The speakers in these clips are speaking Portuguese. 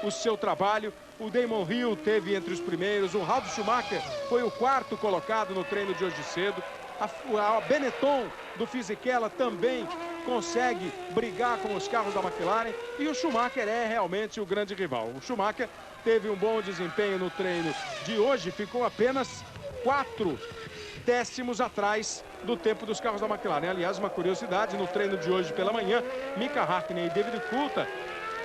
o seu trabalho. O Damon Hill teve entre os primeiros. O Ralf Schumacher foi o quarto colocado no treino de hoje cedo. A Benetton do Fisichella também consegue brigar com os carros da McLaren. E o Schumacher é realmente o grande rival. O Schumacher teve um bom desempenho no treino de hoje. Ficou apenas 4 décimos atrás do tempo dos carros da McLaren. Aliás, uma curiosidade, no treino de hoje pela manhã, Mika Hakkinen e David Coulthard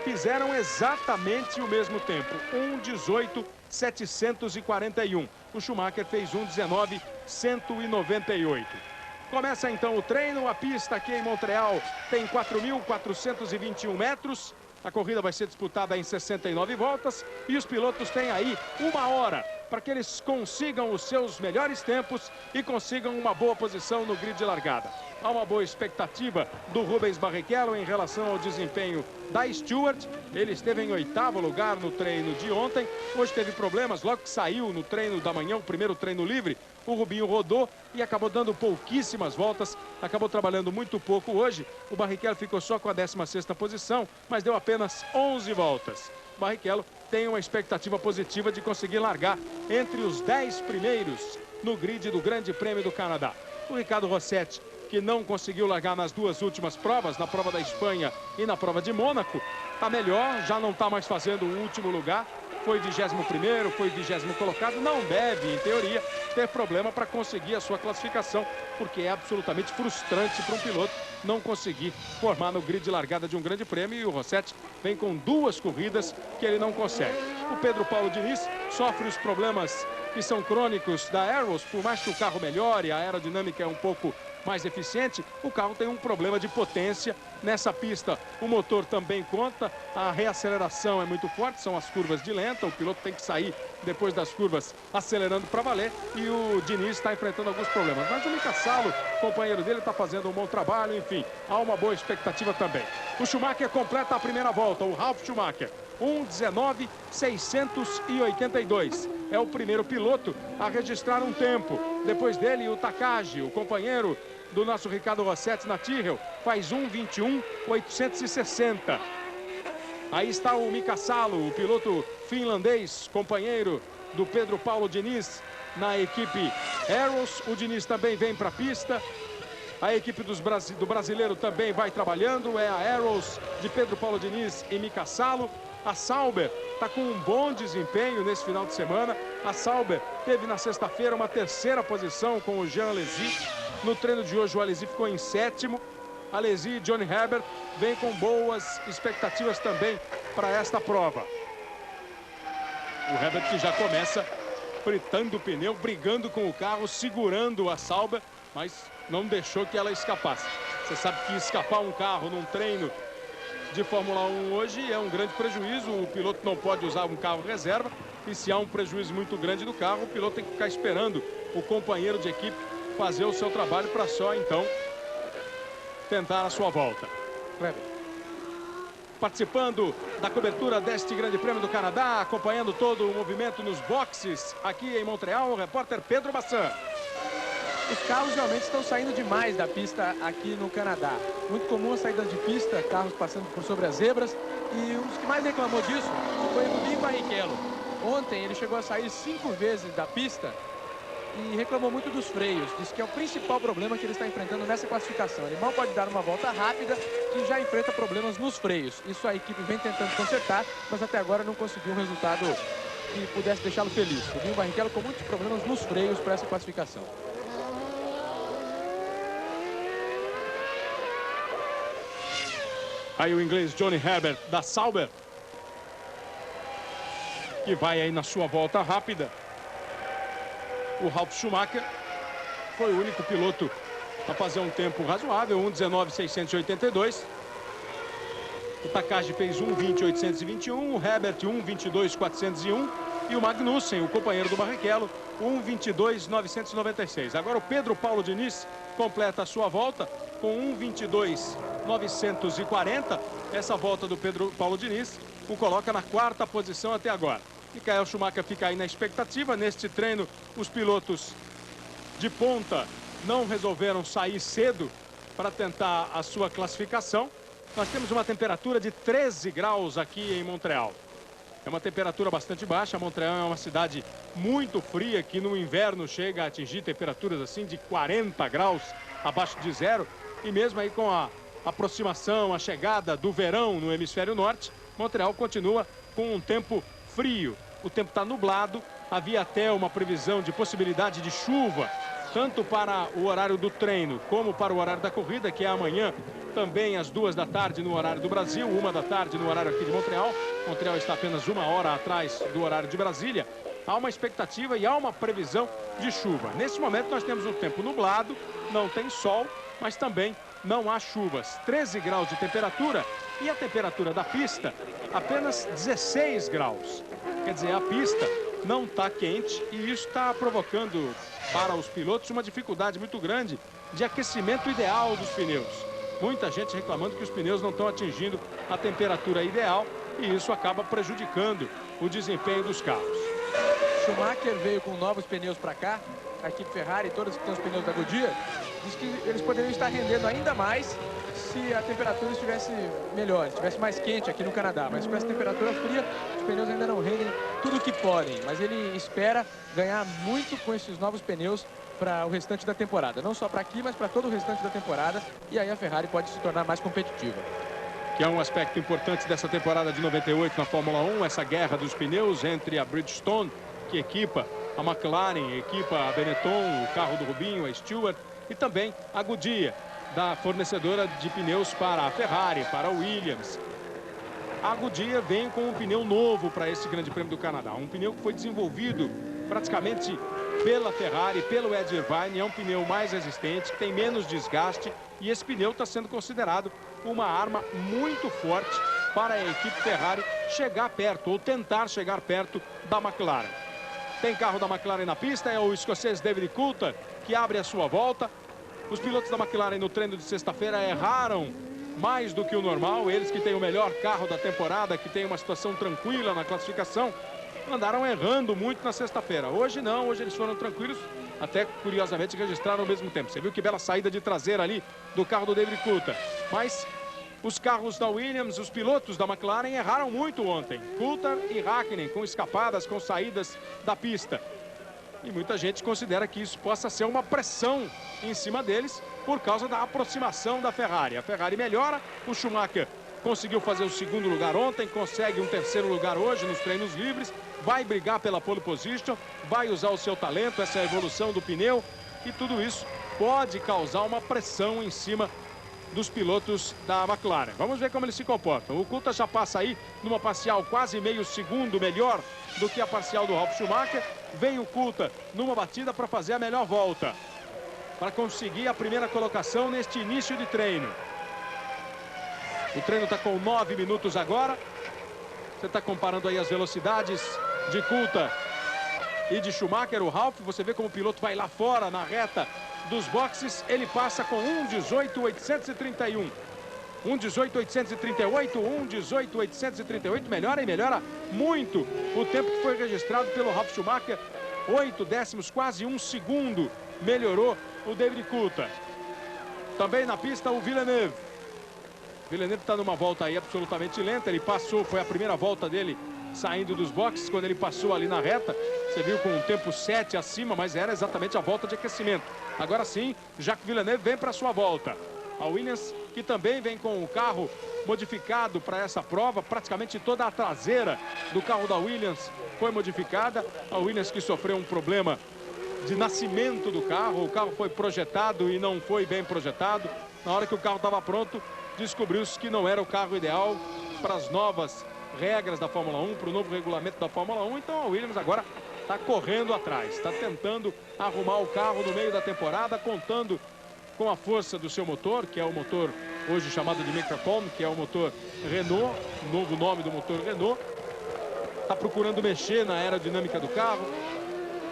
fizeram exatamente o mesmo tempo, 1:18.741. O Schumacher fez 1:19.198. Começa então o treino. A pista aqui em Montreal tem 4.421 metros. A corrida vai ser disputada em 69 voltas e os pilotos têm aí 1 hora para que eles consigam os seus melhores tempos e consigam uma boa posição no grid de largada. Há uma boa expectativa do Rubens Barrichello em relação ao desempenho da Stewart. Ele esteve em 8º lugar no treino de ontem. Hoje teve problemas, logo que saiu no treino da manhã, o primeiro treino livre, o Rubinho rodou e acabou dando pouquíssimas voltas, acabou trabalhando muito pouco hoje. O Barrichello ficou só com a 16ª posição, mas deu apenas 11 voltas. O Barrichello tem uma expectativa positiva de conseguir largar entre os 10 primeiros no grid do Grande Prêmio do Canadá. O Ricardo Rossetti, que não conseguiu largar nas 2 últimas provas, na prova da Espanha e na prova de Mônaco, está melhor, já não está mais fazendo o último lugar. Foi 21º, foi 20º colocado, não deve, em teoria, ter problema para conseguir a sua classificação, porque é absolutamente frustrante para um piloto não conseguir formar no grid de largada de um grande prêmio, e o Rossetti vem com 2 corridas que ele não consegue. O Pedro Paulo Diniz sofre os problemas que são crônicos da Arrows, por mais que o carro melhore, a aerodinâmica é um pouco mais eficiente, o carro tem um problema de potência. Nessa pista o motor também conta, a reaceleração é muito forte, são as curvas de lenta, o piloto tem que sair depois das curvas acelerando para valer, e o Diniz está enfrentando alguns problemas. Mas o Mika Salo, companheiro dele, está fazendo um bom trabalho, enfim, há uma boa expectativa também. O Schumacher completa a primeira volta, o Ralf Schumacher, 1:19.682. É o primeiro piloto a registrar um tempo. Depois dele, o Takagi, o companheiro do nosso Ricardo Rossetti na Tyrrell, faz 1:21.860. Aí está o Mika Salo, o piloto finlandês, companheiro do Pedro Paulo Diniz na equipe Arrows. O Diniz também vem para a pista. A equipe do brasileiro também vai trabalhando. É a Arrows de Pedro Paulo Diniz e Mika Salo. A Sauber está com um bom desempenho nesse final de semana. A Sauber teve na sexta-feira uma 3ª posição com o Jean Alesi. No treino de hoje o Alesi ficou em 7º. Alesi e Johnny Herbert vêm com boas expectativas também para esta prova. O Herbert que já começa fritando o pneu, brigando com o carro, segurando a Sauber, mas não deixou que ela escapasse. Você sabe que escapar um carro num treino de Fórmula 1 hoje é um grande prejuízo. O piloto não pode usar um carro reserva, e se há um prejuízo muito grande do carro, o piloto tem que ficar esperando o companheiro de equipe fazer o seu trabalho para só então tentar a sua volta. Participando da cobertura deste Grande Prêmio do Canadá, acompanhando todo o movimento nos boxes aqui em Montreal, o repórter Pedro Bassan. Os carros realmente estão saindo demais da pista aqui no Canadá. Muito comum a saída de pista, carros passando por sobre as zebras. E um dos que mais reclamou disso foi o Rubinho Barrichello. Ontem ele chegou a sair 5 vezes da pista e reclamou muito dos freios. Disse que é o principal problema que ele está enfrentando nessa classificação. Ele mal pode dar uma volta rápida e já enfrenta problemas nos freios. Isso a equipe vem tentando consertar, mas até agora não conseguiu um resultado que pudesse deixá-lo feliz. O Rubinho Barrichello com muitos problemas nos freios para essa classificação. Aí o inglês Johnny Herbert da Sauber, que vai aí na sua volta rápida. O Ralf Schumacher foi o único piloto a fazer um tempo razoável, 1:19.682. O Takagi fez 1:20.821, o Herbert 1:22.401 e o Magnussen, o companheiro do Barrichello, 1:22.996. Agora o Pedro Paulo Diniz completa a sua volta com 1:22.940. Essa volta do Pedro Paulo Diniz o coloca na 4ª posição até agora. Michael Schumacher fica aí na expectativa. Neste treino, os pilotos de ponta não resolveram sair cedo para tentar a sua classificação. Nós temos uma temperatura de 13 graus aqui em Montreal. É uma temperatura bastante baixa. Montreal é uma cidade muito fria, que no inverno chega a atingir temperaturas assim de 40 graus abaixo de zero. E mesmo aí com a aproximação, a chegada do verão no hemisfério norte, Montreal continua com um tempo frio. O tempo está nublado, havia até uma previsão de possibilidade de chuva, tanto para o horário do treino como para o horário da corrida, que é amanhã, também às 2 da tarde no horário do Brasil, 1 da tarde no horário aqui de Montreal. Montreal está apenas 1 hora atrás do horário de Brasília. Há uma expectativa e há uma previsão de chuva. Nesse momento nós temos um tempo nublado, não tem sol, mas também não há chuvas. 13 graus de temperatura e a temperatura da pista apenas 16 graus. Quer dizer, a pista não está quente e isso está provocando para os pilotos uma dificuldade muito grande de aquecimento ideal dos pneus. Muita gente reclamando que os pneus não estão atingindo a temperatura ideal e isso acaba prejudicando o desempenho dos carros. Schumacher veio com novos pneus para cá, a equipe Ferrari, todas que têm os pneus da Goodyear, diz que eles poderiam estar rendendo ainda mais se a temperatura estivesse melhor, estivesse mais quente aqui no Canadá. Mas com essa temperatura fria, os pneus ainda não rendem tudo o que podem. Mas ele espera ganhar muito com esses novos pneus para o restante da temporada. Não só para aqui, mas para todo o restante da temporada. E aí a Ferrari pode se tornar mais competitiva. Que é um aspecto importante dessa temporada de 98 na Fórmula 1, essa guerra dos pneus entre a Bridgestone, que equipa a McLaren, equipa a Benetton, o carro do Rubinho, a Stewart, e também a Goodyear, da fornecedora de pneus para a Ferrari, para a Williams. A Goodyear vem com um pneu novo para esse Grande Prêmio do Canadá, um pneu que foi desenvolvido praticamente pela Ferrari, pelo Ed Irvine. É um pneu mais resistente, que tem menos desgaste, e esse pneu está sendo considerado uma arma muito forte para a equipe Ferrari chegar perto, ou tentar chegar perto da McLaren. Tem carro da McLaren na pista, é o escocês David Coulthard que abre a sua volta. Os pilotos da McLaren no treino de sexta-feira erraram mais do que o normal. Eles que têm o melhor carro da temporada, que tem uma situação tranquila na classificação, andaram errando muito na sexta-feira. Hoje não, hoje eles foram tranquilos, até curiosamente registraram ao mesmo tempo. Você viu que bela saída de traseira ali do carro do David Coulthard. Mas os carros da Williams, os pilotos da McLaren erraram muito ontem. Coulthard e Hakkinen com escapadas, com saídas da pista. E muita gente considera que isso possa ser uma pressão em cima deles por causa da aproximação da Ferrari. A Ferrari melhora, o Schumacher conseguiu fazer o segundo lugar ontem, consegue um terceiro lugar hoje nos treinos livres, vai brigar pela pole position, vai usar o seu talento, essa evolução do pneu, e tudo isso pode causar uma pressão em cima dos pilotos da McLaren. Vamos ver como eles se comportam. O Coulthard já passa aí numa parcial quase meio segundo melhor do que a parcial do Ralf Schumacher. Vem o Coulthard numa batida para fazer a melhor volta, para conseguir a primeira colocação neste início de treino. O treino está com 9 minutos agora. Você está comparando aí as velocidades de Coulthard e de Schumacher. O Ralf, você vê como o piloto vai lá fora na reta dos boxes. Ele passa com 1:18.831. 1:18.838, 1:18.838. Melhora e melhora muito o tempo que foi registrado pelo Ralf Schumacher. 8 décimos, quase 1 segundo. Melhorou o David Coulthard. Também na pista o Villeneuve. Villeneuve está numa volta aí absolutamente lenta. Ele passou, foi a primeira volta dele saindo dos boxes. Quando ele passou ali na reta, você viu com um tempo 7 acima, mas era exatamente a volta de aquecimento. Agora sim, Jacques Villeneuve vem para a sua volta. A Williams, que também vem com o carro modificado para essa prova. Praticamente toda a traseira do carro da Williams foi modificada. A Williams que sofreu um problema de nascimento do carro. O carro foi projetado e não foi bem projetado. Na hora que o carro estava pronto, descobriu-se que não era o carro ideal para as novas regras da Fórmula 1, para o novo regulamento da Fórmula 1. Então a Williams agora está correndo atrás, está tentando arrumar o carro no meio da temporada, contando com a força do seu motor, que é o motor hoje chamado de Microcom, que é o motor Renault, o novo nome do motor Renault. Está procurando mexer na aerodinâmica do carro,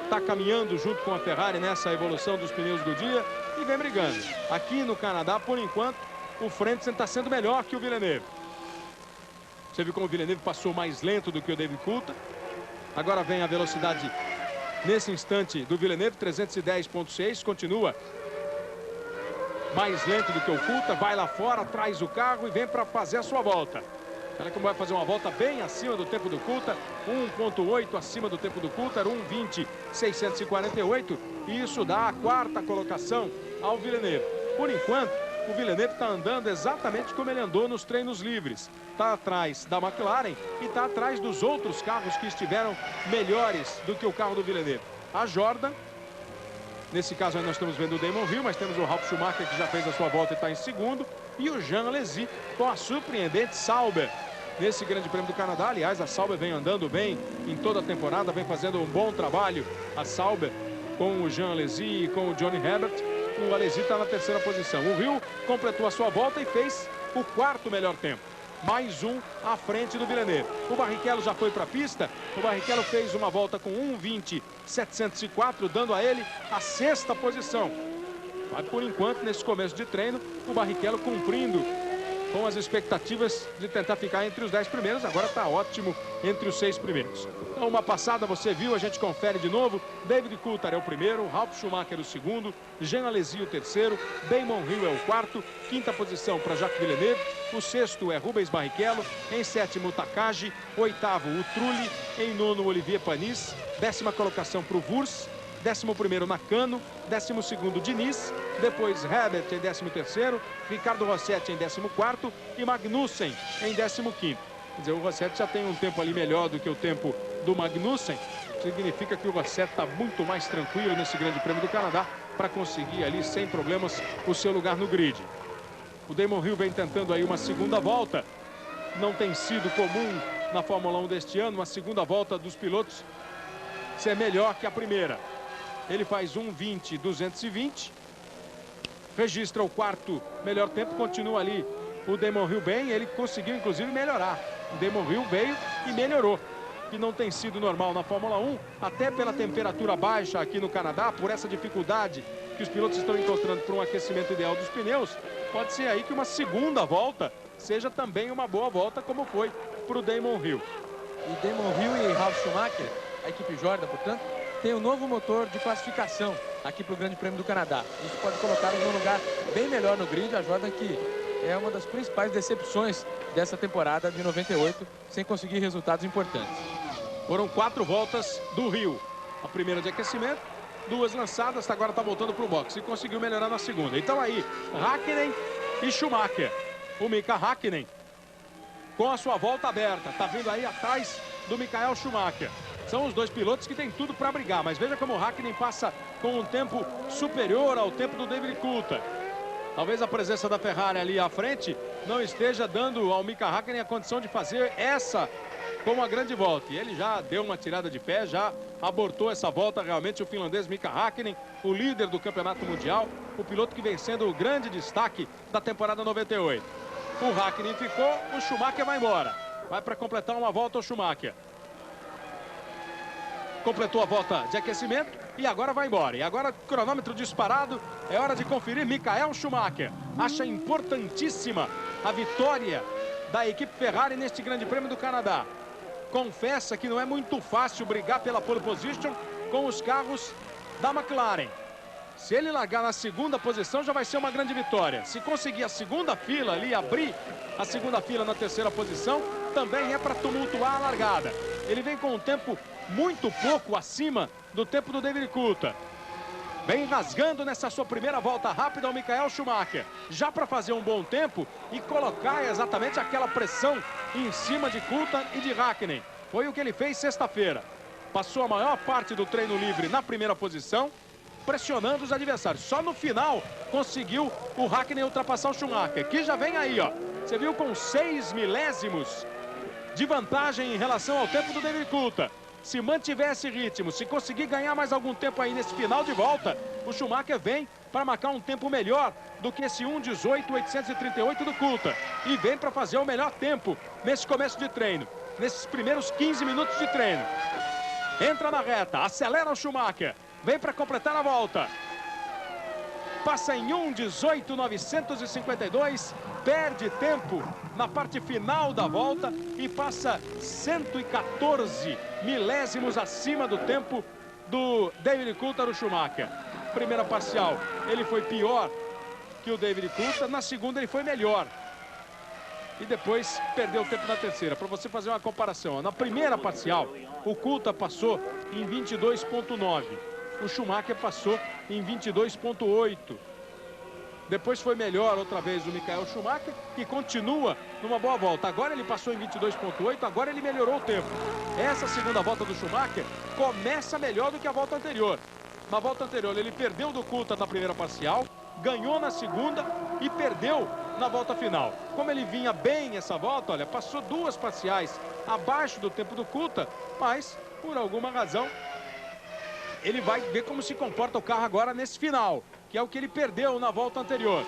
está caminhando junto com a Ferrari nessa evolução dos pneus Goodyear e vem brigando. Aqui no Canadá, por enquanto, o Frentzen está sendo melhor que o Villeneuve. Você viu como o Villeneuve passou mais lento do que o David Coulthard. Agora vem a velocidade nesse instante do Villeneuve, 310.6, continua mais lento do que o Coulthard, vai lá fora, traz o carro e vem para fazer a sua volta. Olha como vai fazer uma volta bem acima do tempo do Coulthard, 1,8 acima do tempo do Coulthard, 1,20,648. E isso dá a quarta colocação ao Villeneuve. Por enquanto, o Villeneuve está andando exatamente como ele andou nos treinos livres. Está atrás da McLaren e está atrás dos outros carros que estiveram melhores do que o carro do Villeneuve. A Jordan, nesse caso aí nós estamos vendo o Damon Hill, mas temos o Ralf Schumacher que já fez a sua volta e está em segundo. E o Jean Alesi com a surpreendente Sauber nesse Grande Prêmio do Canadá. Aliás, a Sauber vem andando bem em toda a temporada, vem fazendo um bom trabalho. A Sauber com o Jean Alesi e com o Johnny Herbert. O Alesi está na terceira posição. O Hill completou a sua volta e fez o quarto melhor tempo. Mais um à frente do Villeneuve. O Barrichello já foi para a pista. O Barrichello fez uma volta com 1,20,704, dando a ele a sexta posição. Mas por enquanto, nesse começo de treino, o Barrichello cumprindo com as expectativas de tentar ficar entre os 10 primeiros. Agora está ótimo entre os 6 primeiros. Então, uma passada você viu, a gente confere de novo. David Coulthard é o primeiro, Ralf Schumacher o segundo, Jean Alesi o terceiro, Damon Hill é o quarto, quinta posição para Jacques Villeneuve, o sexto é Rubens Barrichello, em sétimo o Takagi, oitavo o Trulli, em nono Olivier Panis, décima colocação para o Wurz, 11º Nakano, 12º Diniz, depois Herbert em 13º, Ricardo Rossetti em 14º e Magnussen em 15º. Quer dizer, o Rossetti já tem um tempo ali melhor do que o tempo do Magnussen. Significa que o Rossetti está muito mais tranquilo nesse Grande Prêmio do Canadá para conseguir ali sem problemas o seu lugar no grid. O Damon Hill vem tentando aí uma segunda volta. Não tem sido comum na Fórmula 1 deste ano uma segunda volta dos pilotos ser melhor que a primeira. Ele faz 1,20,220. Registra o quarto melhor tempo. Continua ali o Damon Hill bem. Ele conseguiu, inclusive, melhorar. O Damon Hill veio e melhorou. Que não tem sido normal na Fórmula 1. Até pela temperatura baixa aqui no Canadá. Por essa dificuldade que os pilotos estão encontrando para um aquecimento ideal dos pneus. Pode ser aí que uma segunda volta seja também uma boa volta, como foi para o Damon Hill. E Damon Hill e Ralf Schumacher, a equipe Jordan, portanto, tem um novo motor de classificação aqui para o Grande Prêmio do Canadá. Isso pode colocá-los num lugar bem melhor no grid. A Jordan, que é uma das principais decepções dessa temporada de 98, sem conseguir resultados importantes. Foram 4 voltas do Rio. A primeira de aquecimento, 2 lançadas, agora está voltando para o boxe e conseguiu melhorar na segunda. Então aí, Häkkinen e Schumacher. O Mika Häkkinen com a sua volta aberta, está vindo aí atrás do Michael Schumacher. São os dois pilotos que têm tudo para brigar, mas veja como o Häkkinen passa com um tempo superior ao tempo do David Coulthard. Talvez a presença da Ferrari ali à frente não esteja dando ao Mika Häkkinen a condição de fazer essa como a grande volta. E ele já deu uma tirada de pé, já abortou essa volta realmente o finlandês Mika Häkkinen, o líder do campeonato mundial, o piloto que vem sendo o grande destaque da temporada 98. O Häkkinen ficou, o Schumacher vai embora. Vai para completar uma volta o Schumacher. Completou a volta de aquecimento e agora vai embora. E agora, cronômetro disparado, é hora de conferir Michael Schumacher. Acha importantíssima a vitória da equipe Ferrari neste Grande Prêmio do Canadá. Confessa que não é muito fácil brigar pela pole position com os carros da McLaren. Se ele largar na segunda posição, já vai ser uma grande vitória. Se conseguir a segunda fila ali, abrir a segunda fila na terceira posição, também é para tumultuar a largada. Ele vem com um tempo muito pouco acima do tempo do David Coulthard. Vem rasgando nessa sua primeira volta rápida o Michael Schumacher. Já para fazer um bom tempo e colocar exatamente aquela pressão em cima de Coulthard e de Häkkinen. Foi o que ele fez sexta-feira. Passou a maior parte do treino livre na primeira posição, pressionando os adversários. Só no final conseguiu o Häkkinen ultrapassar o Schumacher, que já vem aí, ó. Você viu com 6 milésimos de vantagem em relação ao tempo do David Coulthard. Se mantiver esse ritmo, se conseguir ganhar mais algum tempo aí nesse final de volta, o Schumacher vem para marcar um tempo melhor do que esse 1:18.838 do Coulthard. E vem para fazer o melhor tempo nesse começo de treino, nesses primeiros 15 minutos de treino. Entra na reta, acelera o Schumacher, vem para completar a volta. Passa em 1:18.952, perde tempo na parte final da volta e passa 114 milésimos acima do tempo do David Coulthard, o Schumacher. Primeira parcial, ele foi pior que o David Coulthard, na segunda ele foi melhor. e depois perdeu tempo na terceira. Para você fazer uma comparação, ó, na primeira parcial, o Coulthard passou em 22,9. O Schumacher passou em 22,8. Depois foi melhor outra vez o Michael Schumacher, que continua numa boa volta. Agora ele passou em 22,8, agora ele melhorou o tempo. Essa segunda volta do Schumacher começa melhor do que a volta anterior. Na volta anterior ele perdeu do Coulthard na primeira parcial, ganhou na segunda e perdeu na volta final. Como ele vinha bem essa volta, olha, passou duas parciais abaixo do tempo do Coulthard, mas por alguma razão ele vai ver como se comporta o carro agora nesse final, que é o que ele perdeu na volta anterior.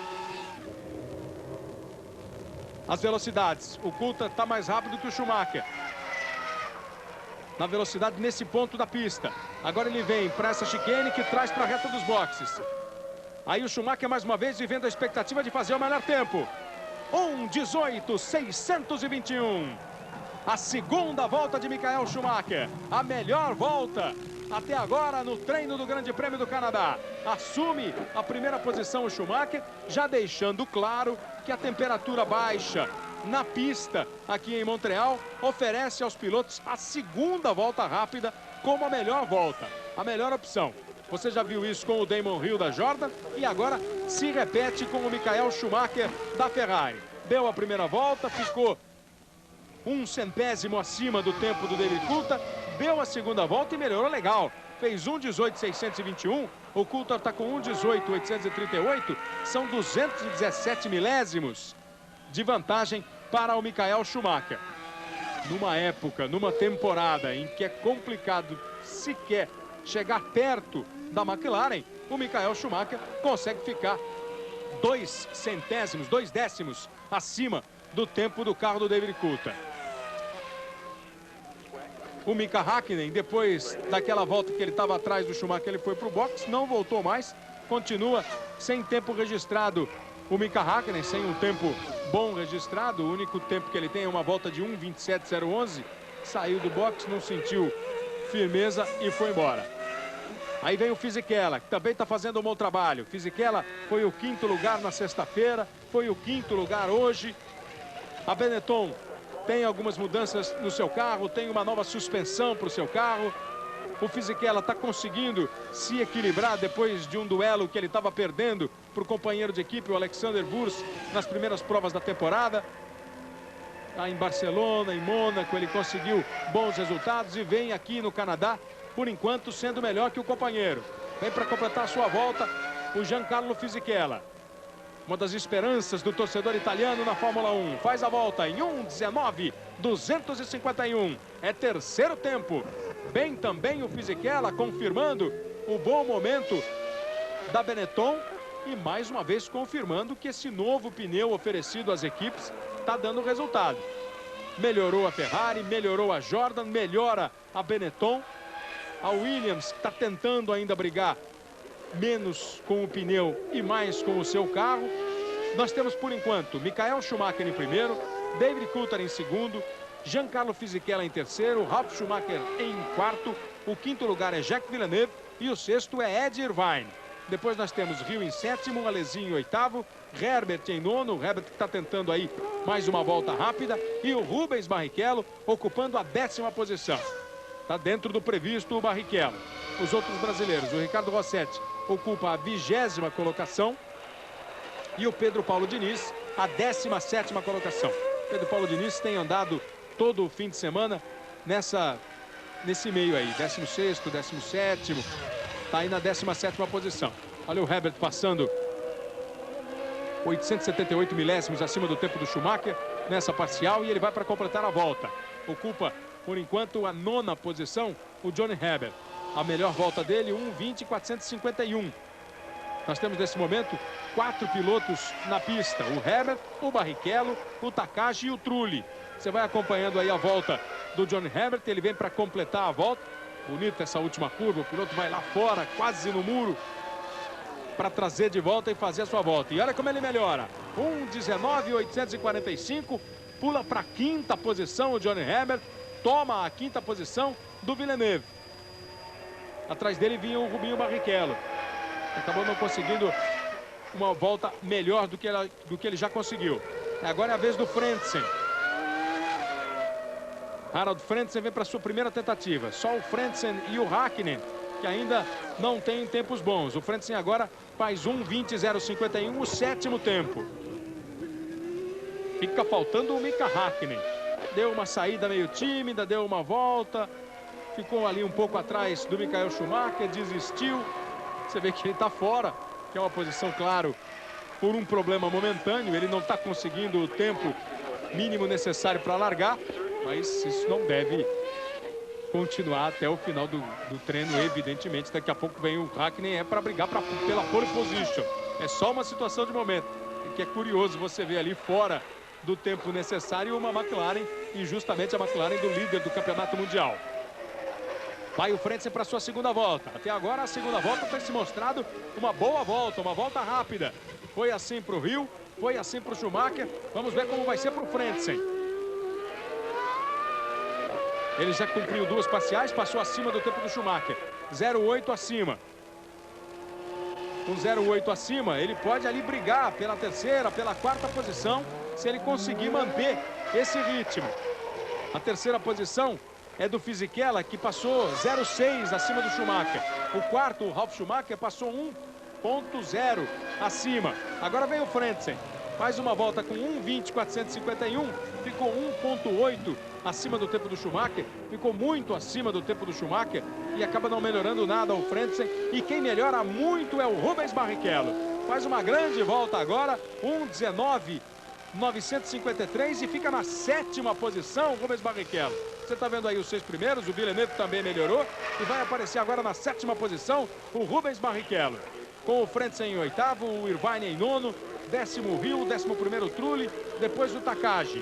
As velocidades, o Coulthard está mais rápido que o Schumacher na velocidade nesse ponto da pista. Agora ele vem para essa chicane que traz para a reta dos boxes. Aí o Schumacher mais uma vez vivendo a expectativa de fazer o melhor tempo. 1:18.621. A segunda volta de Michael Schumacher, a melhor volta até agora no treino do Grande Prêmio do Canadá. Assume a primeira posição o Schumacher, já deixando claro que a temperatura baixa na pista aqui em Montreal oferece aos pilotos a segunda volta rápida como a melhor volta, a melhor opção. Você já viu isso com o Damon Hill da Jordan e agora se repete com o Michael Schumacher da Ferrari. Deu a primeira volta, ficou 1/100º acima do tempo do David Coulthard, deu a segunda volta e melhorou legal. Fez 1:18.621, o Coulthard está com 1:18.838, são 217 milésimos de vantagem para o Michael Schumacher. Numa época, numa temporada em que é complicado sequer chegar perto da McLaren, o Michael Schumacher consegue ficar 2 décimos acima do tempo do carro do David Coulthard. O Mika Häkkinen, depois daquela volta que ele estava atrás do Schumacher, ele foi para o box, não voltou mais, continua sem tempo registrado. O Mika Häkkinen sem um tempo bom registrado, o único tempo que ele tem é uma volta de 1:27.011, saiu do box, não sentiu firmeza e foi embora. Aí vem o Fisichella, que também está fazendo um bom trabalho. Fisichella foi o 5º lugar na sexta-feira, foi o 5º lugar hoje. A Benetton tem algumas mudanças no seu carro, tem uma nova suspensão para o seu carro. O Fisichella está conseguindo se equilibrar depois de um duelo que ele estava perdendo para o companheiro de equipe, o Alexander Wurz, nas primeiras provas da temporada. Lá em Barcelona, em Mônaco, ele conseguiu bons resultados e vem aqui no Canadá, por enquanto, sendo melhor que o companheiro. Vem para completar a sua volta o Giancarlo Fisichella. Uma das esperanças do torcedor italiano na Fórmula 1. Faz a volta em 1:19.251. É terceiro tempo. Bem também o Fisichella confirmando o bom momento da Benetton e mais uma vez confirmando que esse novo pneu oferecido às equipes está dando resultado. Melhorou a Ferrari, melhorou a Jordan, melhora a Benetton. A Williams está tentando ainda brigar menos com o pneu e mais com o seu carro. Nós temos por enquanto Michael Schumacher em primeiro, David Coulthard em segundo, Giancarlo Fisichella em terceiro, Ralf Schumacher em quarto, o 5º lugar é Jacques Villeneuve e o 6º é Ed Irvine. Depois nós temos Hill em sétimo, Alesi em oitavo, Herbert em nono, o Herbert que está tentando aí mais uma volta rápida, e o Rubens Barrichello ocupando a 10ª posição. Está dentro do previsto o Barrichello. Os outros brasileiros, o Ricardo Rossetti ocupa a 20ª colocação e o Pedro Paulo Diniz a 17ª colocação. Pedro Paulo Diniz tem andado todo o fim de semana nesse meio aí, 16º, 17º, está aí na 17ª posição. Olha o Herbert passando 878 milésimos acima do tempo do Schumacher nessa parcial e ele vai para completar a volta. Ocupa, por enquanto, a 9ª posição, o Johnny Herbert. A melhor volta dele, 1:20.451. Nós temos nesse momento 4 pilotos na pista. O Herbert, o Barrichello, o Takagi e o Trulli. Você vai acompanhando aí a volta do Johnny Herbert. Ele vem para completar a volta. Bonita essa última curva. O piloto vai lá fora, quase no muro, para trazer de volta e fazer a sua volta. E olha como ele melhora. 1:19.845. Pula para a 5ª posição o Johnny Herbert. Toma a 5ª posição do Villeneuve. Atrás dele vinha o Rubinho Barrichello. Acabou não conseguindo uma volta melhor do que ele já conseguiu. Agora é a vez do Frentzen. Harald Frentzen vem para sua primeira tentativa. Só o Frentzen e o Hakkinen que ainda não tem tempos bons. O Frentzen agora faz 1:20.051, o 7º tempo. Fica faltando o Mika Hakkinen. Deu uma saída meio tímida, deu uma volta. Ficou ali um pouco atrás do Michael Schumacher, desistiu. Você vê que ele está fora, que é uma posição, claro, por um problema momentâneo. Ele não está conseguindo o tempo mínimo necessário para largar, mas isso não deve continuar até o final do treino, evidentemente. Daqui a pouco vem o Hakkinen para brigar pela pole position. É só uma situação de momento, que é curioso você ver ali fora do tempo necessário uma McLaren, e justamente a McLaren do líder do campeonato mundial. Vai o Frentzen para sua segunda volta. Até agora a segunda volta tem se mostrado uma boa volta, uma volta rápida. Foi assim para o Hill, foi assim para o Schumacher. Vamos ver como vai ser para o Frentzen. Ele já cumpriu 2 parciais, passou acima do tempo do Schumacher. 0,8 acima. Com 0,8 acima, ele pode ali brigar pela terceira, pela 4ª posição, se ele conseguir manter esse ritmo. A terceira posição é do Fisichella, que passou 0,6 acima do Schumacher. O 4º, o Ralf Schumacher, passou 1,0 acima. Agora vem o Frentzen. Faz uma volta com 1:20.451. Ficou 1,8 acima do tempo do Schumacher. Ficou muito acima do tempo do Schumacher. E acaba não melhorando nada o Frentzen. E quem melhora muito é o Rubens Barrichello. Faz uma grande volta agora. 1:19.953 e fica na 7ª posição, Rubens Barrichello. Você está vendo aí os 6 primeiros, o Villeneuve também melhorou. E vai aparecer agora na 7ª posição o Rubens Barrichello. Com o Frentzen em 8º, o Irvine em 9º, 10º Hill, 11º Trulli, depois o Takagi.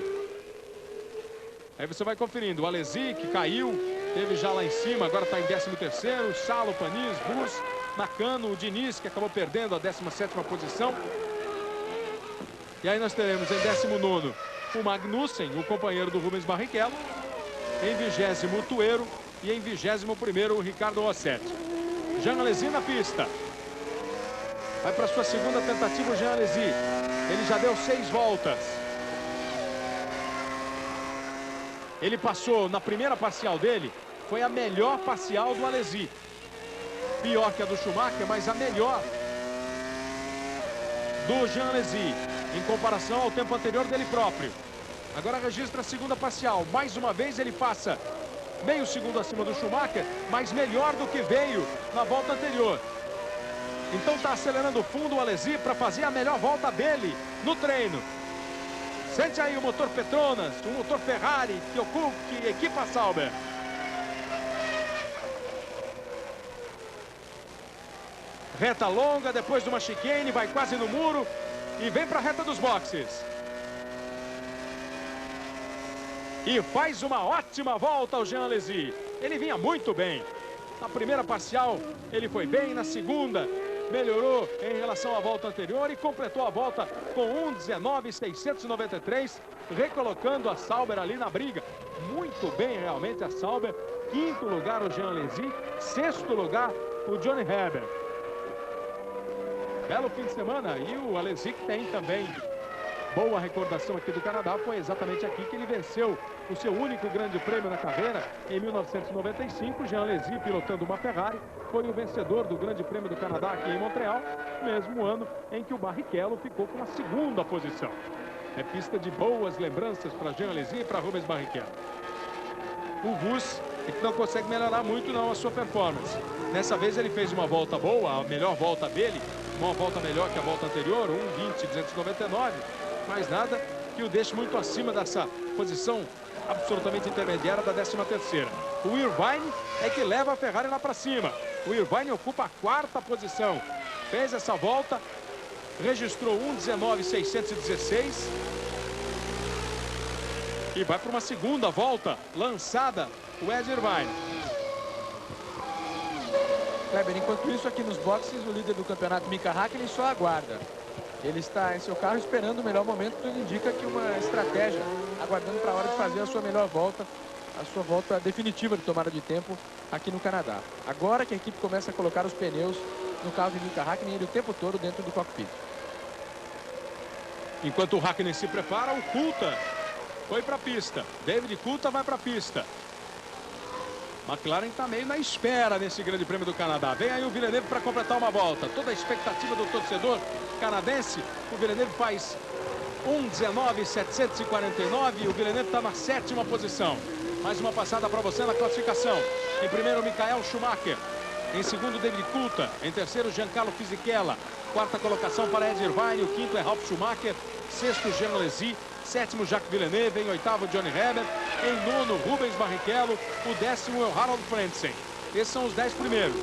Aí você vai conferindo, o Alesi, que caiu, teve já lá em cima, agora está em 13º, Salo, Panis, Bus, Nakano, o Diniz, que acabou perdendo a 17ª posição. E aí nós teremos em 19º o Magnussen, o companheiro do Rubens Barrichello. Em 20º o Tuero e em 21º o Ricardo Rossetti. Jean Alesi na pista. Vai para sua segunda tentativa o Jean Alesi. Ele já deu 6 voltas. Ele passou na primeira parcial dele. Foi a melhor parcial do Alesi. Pior que a do Schumacher, mas a melhor do Jean Alesi em comparação ao tempo anterior dele próprio. Agora registra a segunda parcial. Mais uma vez ele passa meio segundo acima do Schumacher, mas melhor do que veio na volta anterior. Então está acelerando o fundo o Alesi para fazer a melhor volta dele no treino. Sente aí o motor Petronas, o motor Ferrari que equipa a Sauber. Reta longa, depois de uma chicane, vai quase no muro e vem para a reta dos boxes. E faz uma ótima volta ao Jean Alesi. Ele vinha muito bem. Na primeira parcial ele foi bem, na segunda melhorou em relação à volta anterior e completou a volta com 1:19.693, recolocando a Sauber ali na briga. Muito bem realmente a Sauber. 5º lugar o Jean Alesi, 6º lugar o Johnny Herbert. Belo fim de semana e o Alesi que tem também boa recordação aqui do Canadá. Foi exatamente aqui que ele venceu o seu único grande prêmio na carreira em 1995. Jean Alesi, pilotando uma Ferrari, foi o vencedor do grande prêmio do Canadá aqui em Montreal, mesmo ano em que o Barrichello ficou com a 2ª posição. É pista de boas lembranças para Jean Alesi e para Rubens Barrichello. O Vus é que não consegue melhorar muito não a sua performance. Nessa vez ele fez uma volta boa, a melhor volta dele, uma volta melhor que a volta anterior, 1:20.299, mas nada que o deixe muito acima dessa posição absolutamente intermediária da 13ª. O Irvine é que leva a Ferrari lá para cima. O Irvine ocupa a 4ª posição. Fez essa volta, registrou 1:19.616 e vai para uma segunda volta lançada o Ed Irvine. Kleber, enquanto isso aqui nos boxes, o líder do campeonato, Mika Hakkinen, só aguarda. Ele está em seu carro esperando o melhor momento, tudo indica que uma estratégia, aguardando para a hora de fazer a sua melhor volta, a sua volta definitiva de tomada de tempo aqui no Canadá. Agora que a equipe começa a colocar os pneus no carro de Mika Hakkinen, ele o tempo todo dentro do cockpit. Enquanto o Hakkinen se prepara, o Coulthard foi para a pista. David Coulthard vai para a pista. McLaren está meio na espera nesse Grande Prêmio do Canadá. Vem aí o Villeneuve para completar uma volta. Toda a expectativa do torcedor canadense. O Villeneuve faz 1:19.749. O Villeneuve está na 7ª posição. Mais uma passada para você na classificação. Em primeiro, Michael Schumacher. Em segundo, David Coulthard. Em terceiro, Giancarlo Fisichella. Quarta colocação para Ed Irvine. O quinto é Ralf Schumacher. Sexto, Jean Alesi. Sétimo, Jacques Villeneuve. Em oitavo, Johnny Herbert. Em nono, Rubens Barrichello. O 10º é o Harold Frentzen. Esses são os 10 primeiros.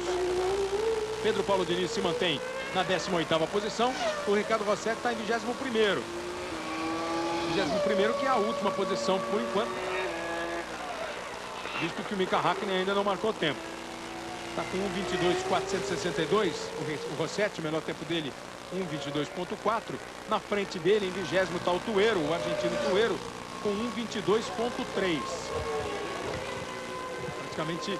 Pedro Paulo Diniz se mantém na 18ª posição. O Ricardo Rossetti está em 21º. 21º, que é a última posição por enquanto, visto que o Mika Hakkinen ainda não marcou tempo. Está com 1:22.462. O Rossetti, o melhor tempo dele, 1:22.4. Na frente dele, em 20º, está o Tuero, o argentino Tuero, com 1:22.3. Praticamente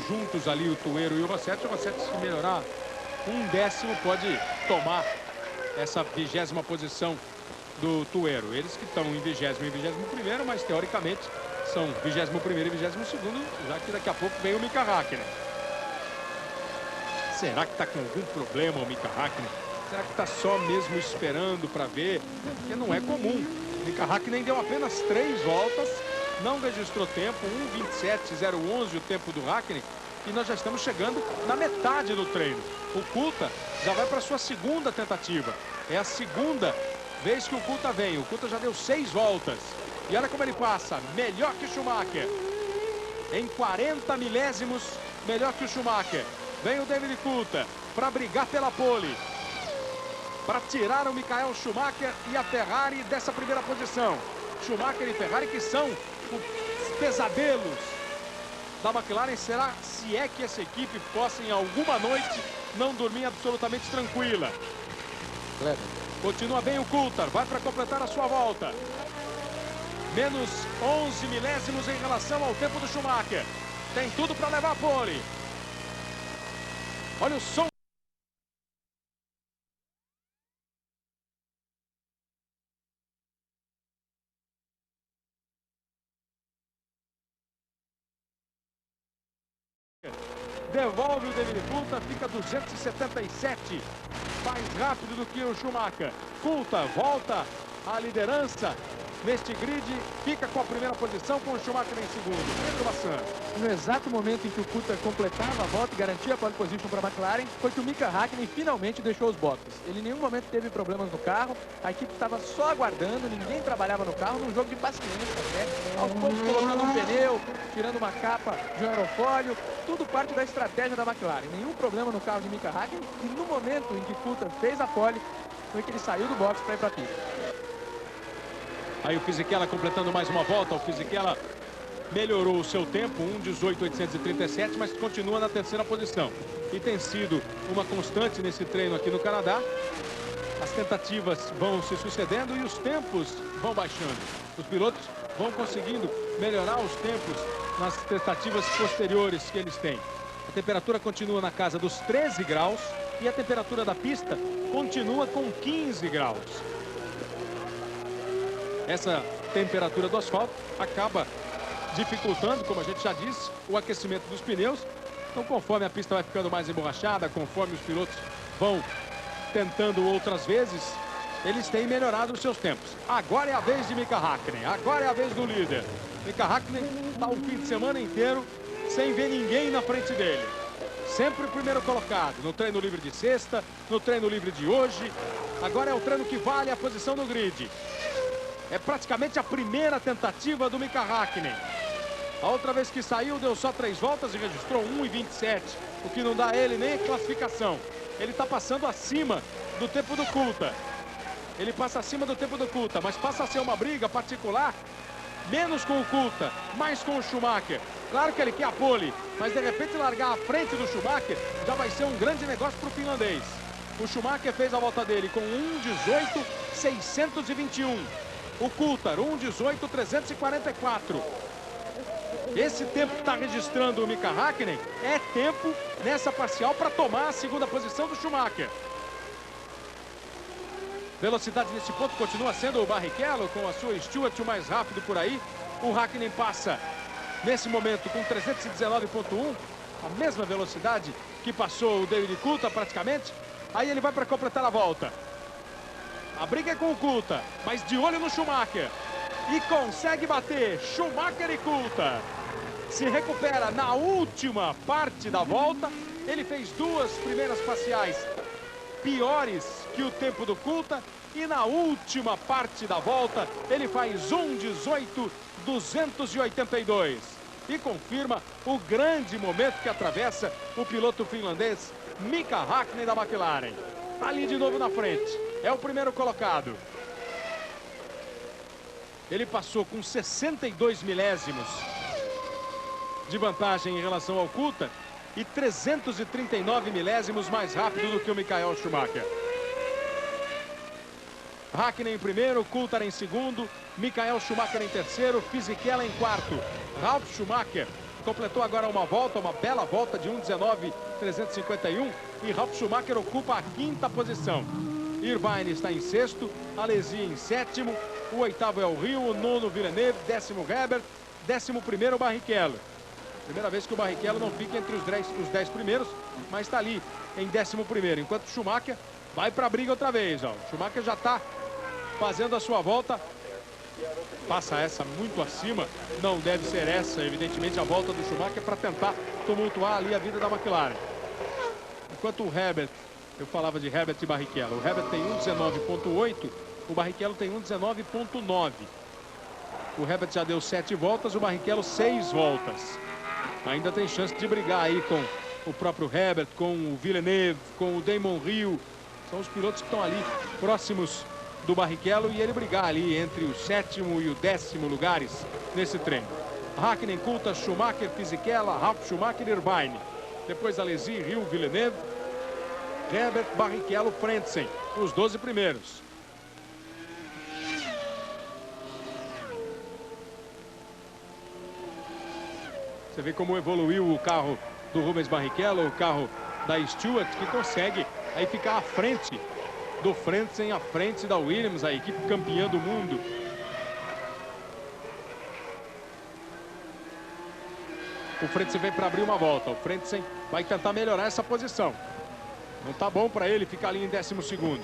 juntos ali o Tuero e o Rossetti. O Rossetti, se melhorar 1/10, pode tomar essa 20ª posição do Tuero. Eles que estão em 20º e 21º, mas teoricamente são 21º e 22º, já que daqui a pouco vem o Mika Hakkinen. Será que está com algum problema o Mika Hakkinen? Será que está só mesmo esperando para ver? Porque não é comum. O Mika Hakkinen deu apenas 3 voltas, não registrou tempo, 1:27.011 o tempo do Hakkinen, e nós já estamos chegando na metade do treino. O Coulthard já vai para a sua 2ª tentativa. É a 2ª vez que o Coulthard vem. O Coulthard já deu 6 voltas. E olha como ele passa. Melhor que o Schumacher. Em 40 milésimos, melhor que o Schumacher. Vem o David Coulthard para brigar pela pole. Para tirar o Michael Schumacher e a Ferrari dessa primeira posição. Schumacher e Ferrari, que são os pesadelos da McLaren. Será se é que essa equipe possa em alguma noite não dormir absolutamente tranquila. Continua bem o Coulthard, vai para completar a sua volta. Menos 11 milésimos em relação ao tempo do Schumacher. Tem tudo para levar a pole. Olha o som. Devolve o David Coulthard, fica 277. Mais rápido do que o Schumacher. Coulthard volta à liderança neste grid, fica com a primeira posição, com o Schumacher em segundo. Pedro Bassan. No exato momento em que o Coulthard completava a volta e garantia a pole position para a McLaren, foi que o Mika Hakkinen finalmente deixou os boxes. Ele em nenhum momento teve problemas no carro, a equipe estava só aguardando, ninguém trabalhava no carro, num jogo de paciência, né? Aos poucos colocando um pneu, tirando uma capa de um aerofólio, tudo parte da estratégia da McLaren. Nenhum problema no carro de Mika Hakkinen, e no momento em que Coulthard fez a pole, foi que ele saiu do box para ir para a pista. Aí o Fisichella completando mais uma volta. O Fisichella melhorou o seu tempo, 1:18.837, mas continua na 3ª posição. E tem sido uma constante nesse treino aqui no Canadá. As tentativas vão se sucedendo e os tempos vão baixando. Os pilotos vão conseguindo melhorar os tempos nas tentativas posteriores que eles têm. A temperatura continua na casa dos 13 graus e a temperatura da pista continua com 15 graus. Essa temperatura do asfalto acaba dificultando, como a gente já disse, o aquecimento dos pneus. Então, conforme a pista vai ficando mais emborrachada, conforme os pilotos vão tentando outras vezes, eles têm melhorado os seus tempos. Agora é a vez de Mika Hakkinen, agora é a vez do líder. Mika Hakkinen está o fim de semana inteiro sem ver ninguém na frente dele. Sempre o primeiro colocado, no treino livre de sexta, no treino livre de hoje. Agora é o treino que vale a posição no grid. É praticamente a primeira tentativa do Mika Hakkinen. A outra vez que saiu, deu só 3 voltas e registrou 1:27, o que não dá a ele nem a classificação. Ele está passando acima do tempo do Coulthard. Ele passa acima do tempo do Coulthard, mas passa a ser uma briga particular, menos com o Coulthard, mais com o Schumacher. Claro que ele quer a pole, mas de repente largar à frente do Schumacher já vai ser um grande negócio para o finlandês. O Schumacher fez a volta dele com 1:18.621. O Coulthard, 1:18.344. Esse tempo que está registrando o Mika Hakkinen é tempo nessa parcial para tomar a segunda posição do Schumacher. Velocidade nesse ponto continua sendo o Barrichello, com a sua Stewart o mais rápido por aí. O Hakkinen passa nesse momento com 319,1, a mesma velocidade que passou o David Coulthard praticamente. Aí ele vai para completar a volta. A briga é com o Coulthard, mas de olho no Schumacher. E consegue bater. Schumacher e Coulthard. Se recupera na última parte da volta. Ele fez duas primeiras parciais piores que o tempo do Coulthard. E na última parte da volta, ele faz 1:18.282. E confirma o grande momento que atravessa o piloto finlandês Mika Hakkinen da McLaren. Ali de novo na frente. É o primeiro colocado. Ele passou com 62 milésimos de vantagem em relação ao Coulthard e 339 milésimos mais rápido do que o Michael Schumacher. Hakkinen em primeiro, Coulthard em segundo, Michael Schumacher em terceiro, Fisichella em quarto. Ralf Schumacher completou agora uma volta, uma bela volta de 1:19.351 e Ralf Schumacher ocupa a quinta posição. Irvine está em sexto, Alesi em sétimo, o oitavo é o Rio, o nono Villeneuve, décimo Herbert, 11º Barrichello. Primeira vez que o Barrichello não fica entre os 10 primeiros, mas está ali em 11º, enquanto o Schumacher vai para a briga outra vez. Ó. O Schumacher já está fazendo a sua volta, passa essa muito acima, não deve ser essa, evidentemente, a volta do Schumacher para tentar tumultuar ali a vida da McLaren. Enquanto o Herbert, eu falava de Herbert e Barrichello, o Herbert tem 1:19.8, o Barrichello tem 1:19.9. O Herbert já deu 7 voltas, o Barrichello 6 voltas. Ainda tem chance de brigar aí com o próprio Herbert, com o Villeneuve, com o Damon Hill. São os pilotos que estão ali próximos do Barrichello e ele brigar ali entre o 7º e o 10º lugares nesse treino. Hakkinen, Coulthard, Schumacher, Fisichella, Ralf Schumacher e Irvine. Depois Alesi, Hill, Villeneuve, Herbert, Barrichello, Frentzen, os 12 primeiros. Você vê como evoluiu o carro do Rubens Barrichello, o carro da Stewart, que consegue aí ficar à frente do Frentzen, à frente da Williams, a equipe campeã do mundo. O Frentzen vem para abrir uma volta. O Frentzen vai tentar melhorar essa posição. Não está bom para ele ficar ali em 12º.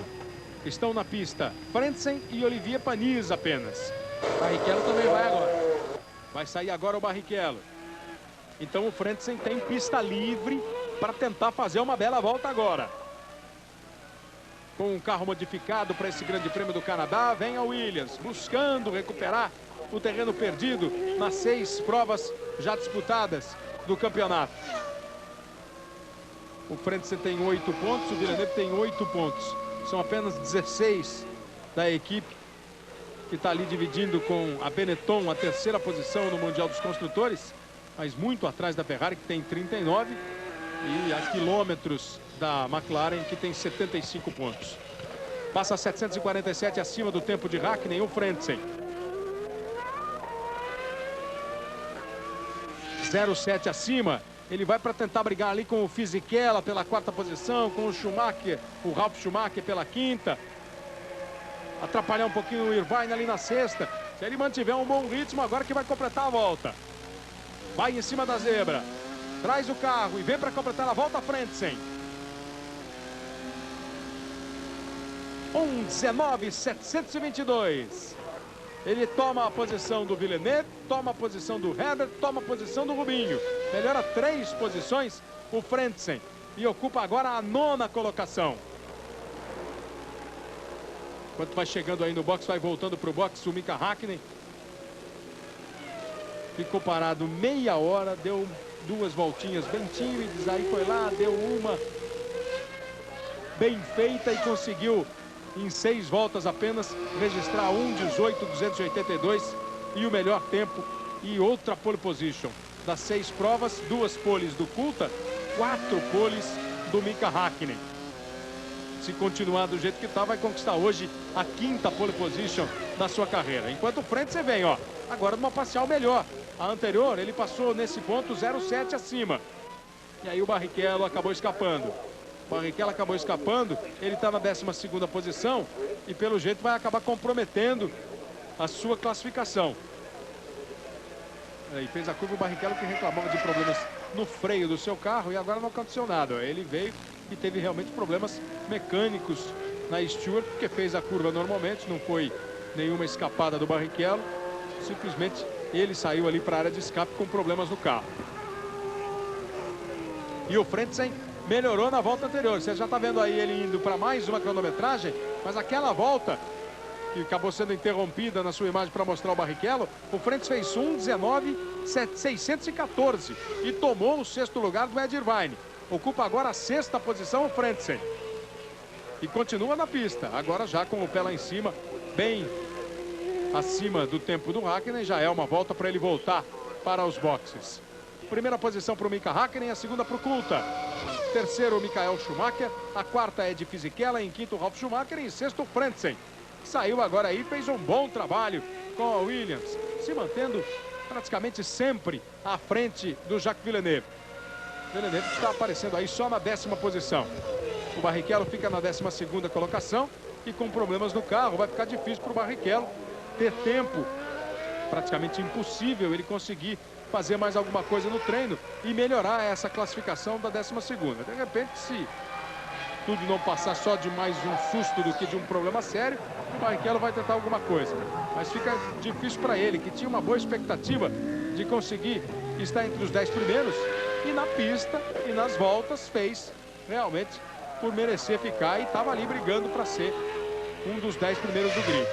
Estão na pista Frentzen e Olivier Panis apenas. Barrichello também vai agora. Vai sair agora o Barrichello. Então o Frentzen tem pista livre para tentar fazer uma bela volta agora. Com um carro modificado para esse Grande Prêmio do Canadá, vem a Williams buscando recuperar o terreno perdido nas 6 provas já disputadas do campeonato. O Frentzen tem 8 pontos, o Villeneuve tem 8 pontos. São apenas 16 da equipe que está ali dividindo com a Benetton a 3ª posição no Mundial dos Construtores, mas muito atrás da Ferrari, que tem 39, e a quilômetros da McLaren, que tem 75 pontos. Passa 747 acima do tempo de Hakkinen, o Frentzen. 0,7 acima. Ele vai para tentar brigar ali com o Fisichella pela 4ª posição, com o Schumacher, o Ralf Schumacher pela 5ª. Atrapalhar um pouquinho o Irvine ali na 6ª. Se ele mantiver um bom ritmo, agora que vai completar a volta. Vai em cima da zebra. Traz o carro e vem para completar a volta, Frentzen. 1:19.722. Ele toma a posição do Villeneuve, toma a posição do Herbert, toma a posição do Rubinho. Melhora 3 posições o Frentzen e ocupa agora a 9ª colocação. Enquanto vai chegando aí no box, vai voltando para o box o Mika Hakkinen. Ficou parado meia hora, deu 2 voltinhas bem tímidas, aí foi lá, deu uma bem feita e conseguiu em 6 voltas apenas registrar 1:18.282 e o melhor tempo e outra pole position. Das 6 provas, 2 poles do Coulthard, 4 poles do Mika Hakkinen. Se continuar do jeito que está, vai conquistar hoje a 5ª pole position da sua carreira. Enquanto o Frentzen vem, ó, agora numa parcial melhor. A anterior, ele passou nesse ponto 0,7 acima. E aí o Barrichello acabou escapando. O Barrichello acabou escapando, ele está na 12ª posição e pelo jeito vai acabar comprometendo a sua classificação. Aí fez a curva o Barrichello, que reclamava de problemas no freio do seu carro e agora não aconteceu nada. Ele veio e teve realmente problemas mecânicos na Stewart, porque fez a curva normalmente, não foi nenhuma escapada do Barrichello, simplesmente ele saiu ali para a área de escape com problemas no carro. E o Frentzen melhorou na volta anterior. Você já está vendo aí ele indo para mais uma cronometragem, mas aquela volta que acabou sendo interrompida na sua imagem para mostrar o Barrichello, o Frentzen fez 1:19.614 e tomou o 6º lugar do Ed Irvine. Ocupa agora a 6ª posição o Frentzen. E continua na pista, agora já com o pé lá em cima, bem acima do tempo do Häkkinen. Já é uma volta para ele voltar para os boxes. Primeira posição para o Mika Häkkinen, a segunda para o Coulthard. Terceiro, o Michael Schumacher. A quarta é Ed Fisichella, em quinto, o Ralf Schumacher. E em sexto, o Frentzen. Saiu agora aí, fez um bom trabalho com a Williams, se mantendo praticamente sempre à frente do Jacques Villeneuve. Villeneuve está aparecendo aí só na 10ª posição. O Barrichello fica na 12ª colocação e com problemas no carro vai ficar difícil para o Barrichello ter tempo. Praticamente impossível ele conseguir fazer mais alguma coisa no treino e melhorar essa classificação da 12ª. De repente, se tudo não passar só de mais um susto do que de um problema sério, o Barrichello vai tentar alguma coisa. Mas fica difícil para ele, que tinha uma boa expectativa de conseguir estar entre os 10 primeiros. E na pista e nas voltas fez realmente por merecer ficar e estava ali brigando para ser um dos 10 primeiros do grid.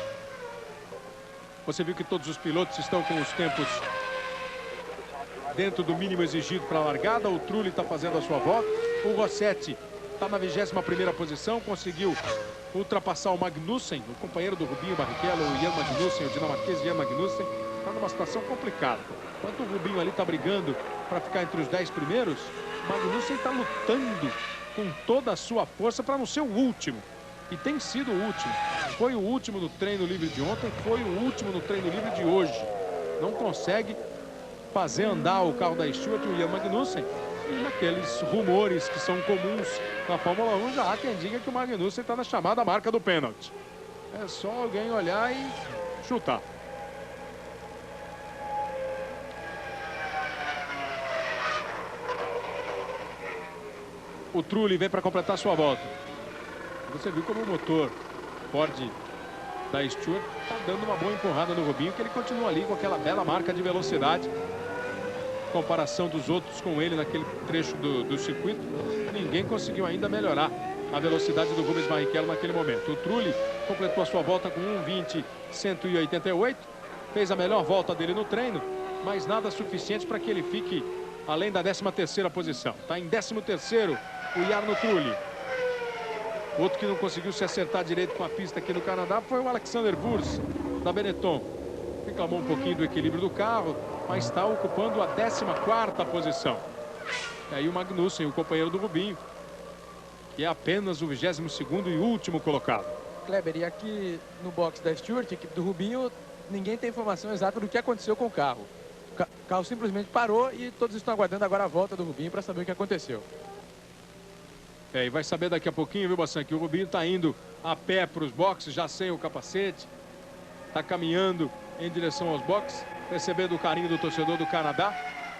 Você viu que todos os pilotos estão com os tempos dentro do mínimo exigido para a largada. O Trulli está fazendo a sua volta. O Rossetti está na 21ª posição, conseguiu ultrapassar o Magnussen, o companheiro do Rubinho Barrichello, o Jan Magnussen, o dinamarquês Jan Magnussen. Está numa situação complicada. Enquanto o Rubinho ali está brigando para ficar entre os 10 primeiros, o Magnussen está lutando com toda a sua força para não ser o último. E tem sido o último. Foi o último no treino livre de ontem, foi o último no treino livre de hoje. Não consegue fazer andar o carro da Stewart, o Jan Magnussen. E naqueles rumores que são comuns na Fórmula 1, já há quem diga que o Magnussen está na chamada marca do pênalti. É só alguém olhar e chutar. O Trulli vem para completar sua volta. Você viu como o motor Ford da Stewart está dando uma boa empurrada no Rubinho, que ele continua ali com aquela bela marca de velocidade. Em comparação dos outros com ele naquele trecho do circuito, ninguém conseguiu ainda melhorar a velocidade do Rubens Barrichello naquele momento. O Trulli completou a sua volta com 1:20.188, fez a melhor volta dele no treino, mas nada suficiente para que ele fique além da 13ª posição. Está em 13º o Jarno Trulli. Outro que não conseguiu se acertar direito com a pista aqui no Canadá foi o Alexander Wurz, da Benetton. Reclamou um pouquinho do equilíbrio do carro, mas está ocupando a 14ª posição. E aí o Magnussen, o companheiro do Rubinho, que é apenas o 22º e último colocado. Kleber, e aqui no box da Stewart, equipe do Rubinho, ninguém tem informação exata do que aconteceu com o carro. O carro simplesmente parou e todos estão aguardando agora a volta do Rubinho para saber o que aconteceu. E vai saber daqui a pouquinho, viu, Bassan, que o Rubinho está indo a pé para os boxes, já sem o capacete. Está caminhando em direção aos boxes, recebendo o carinho do torcedor do Canadá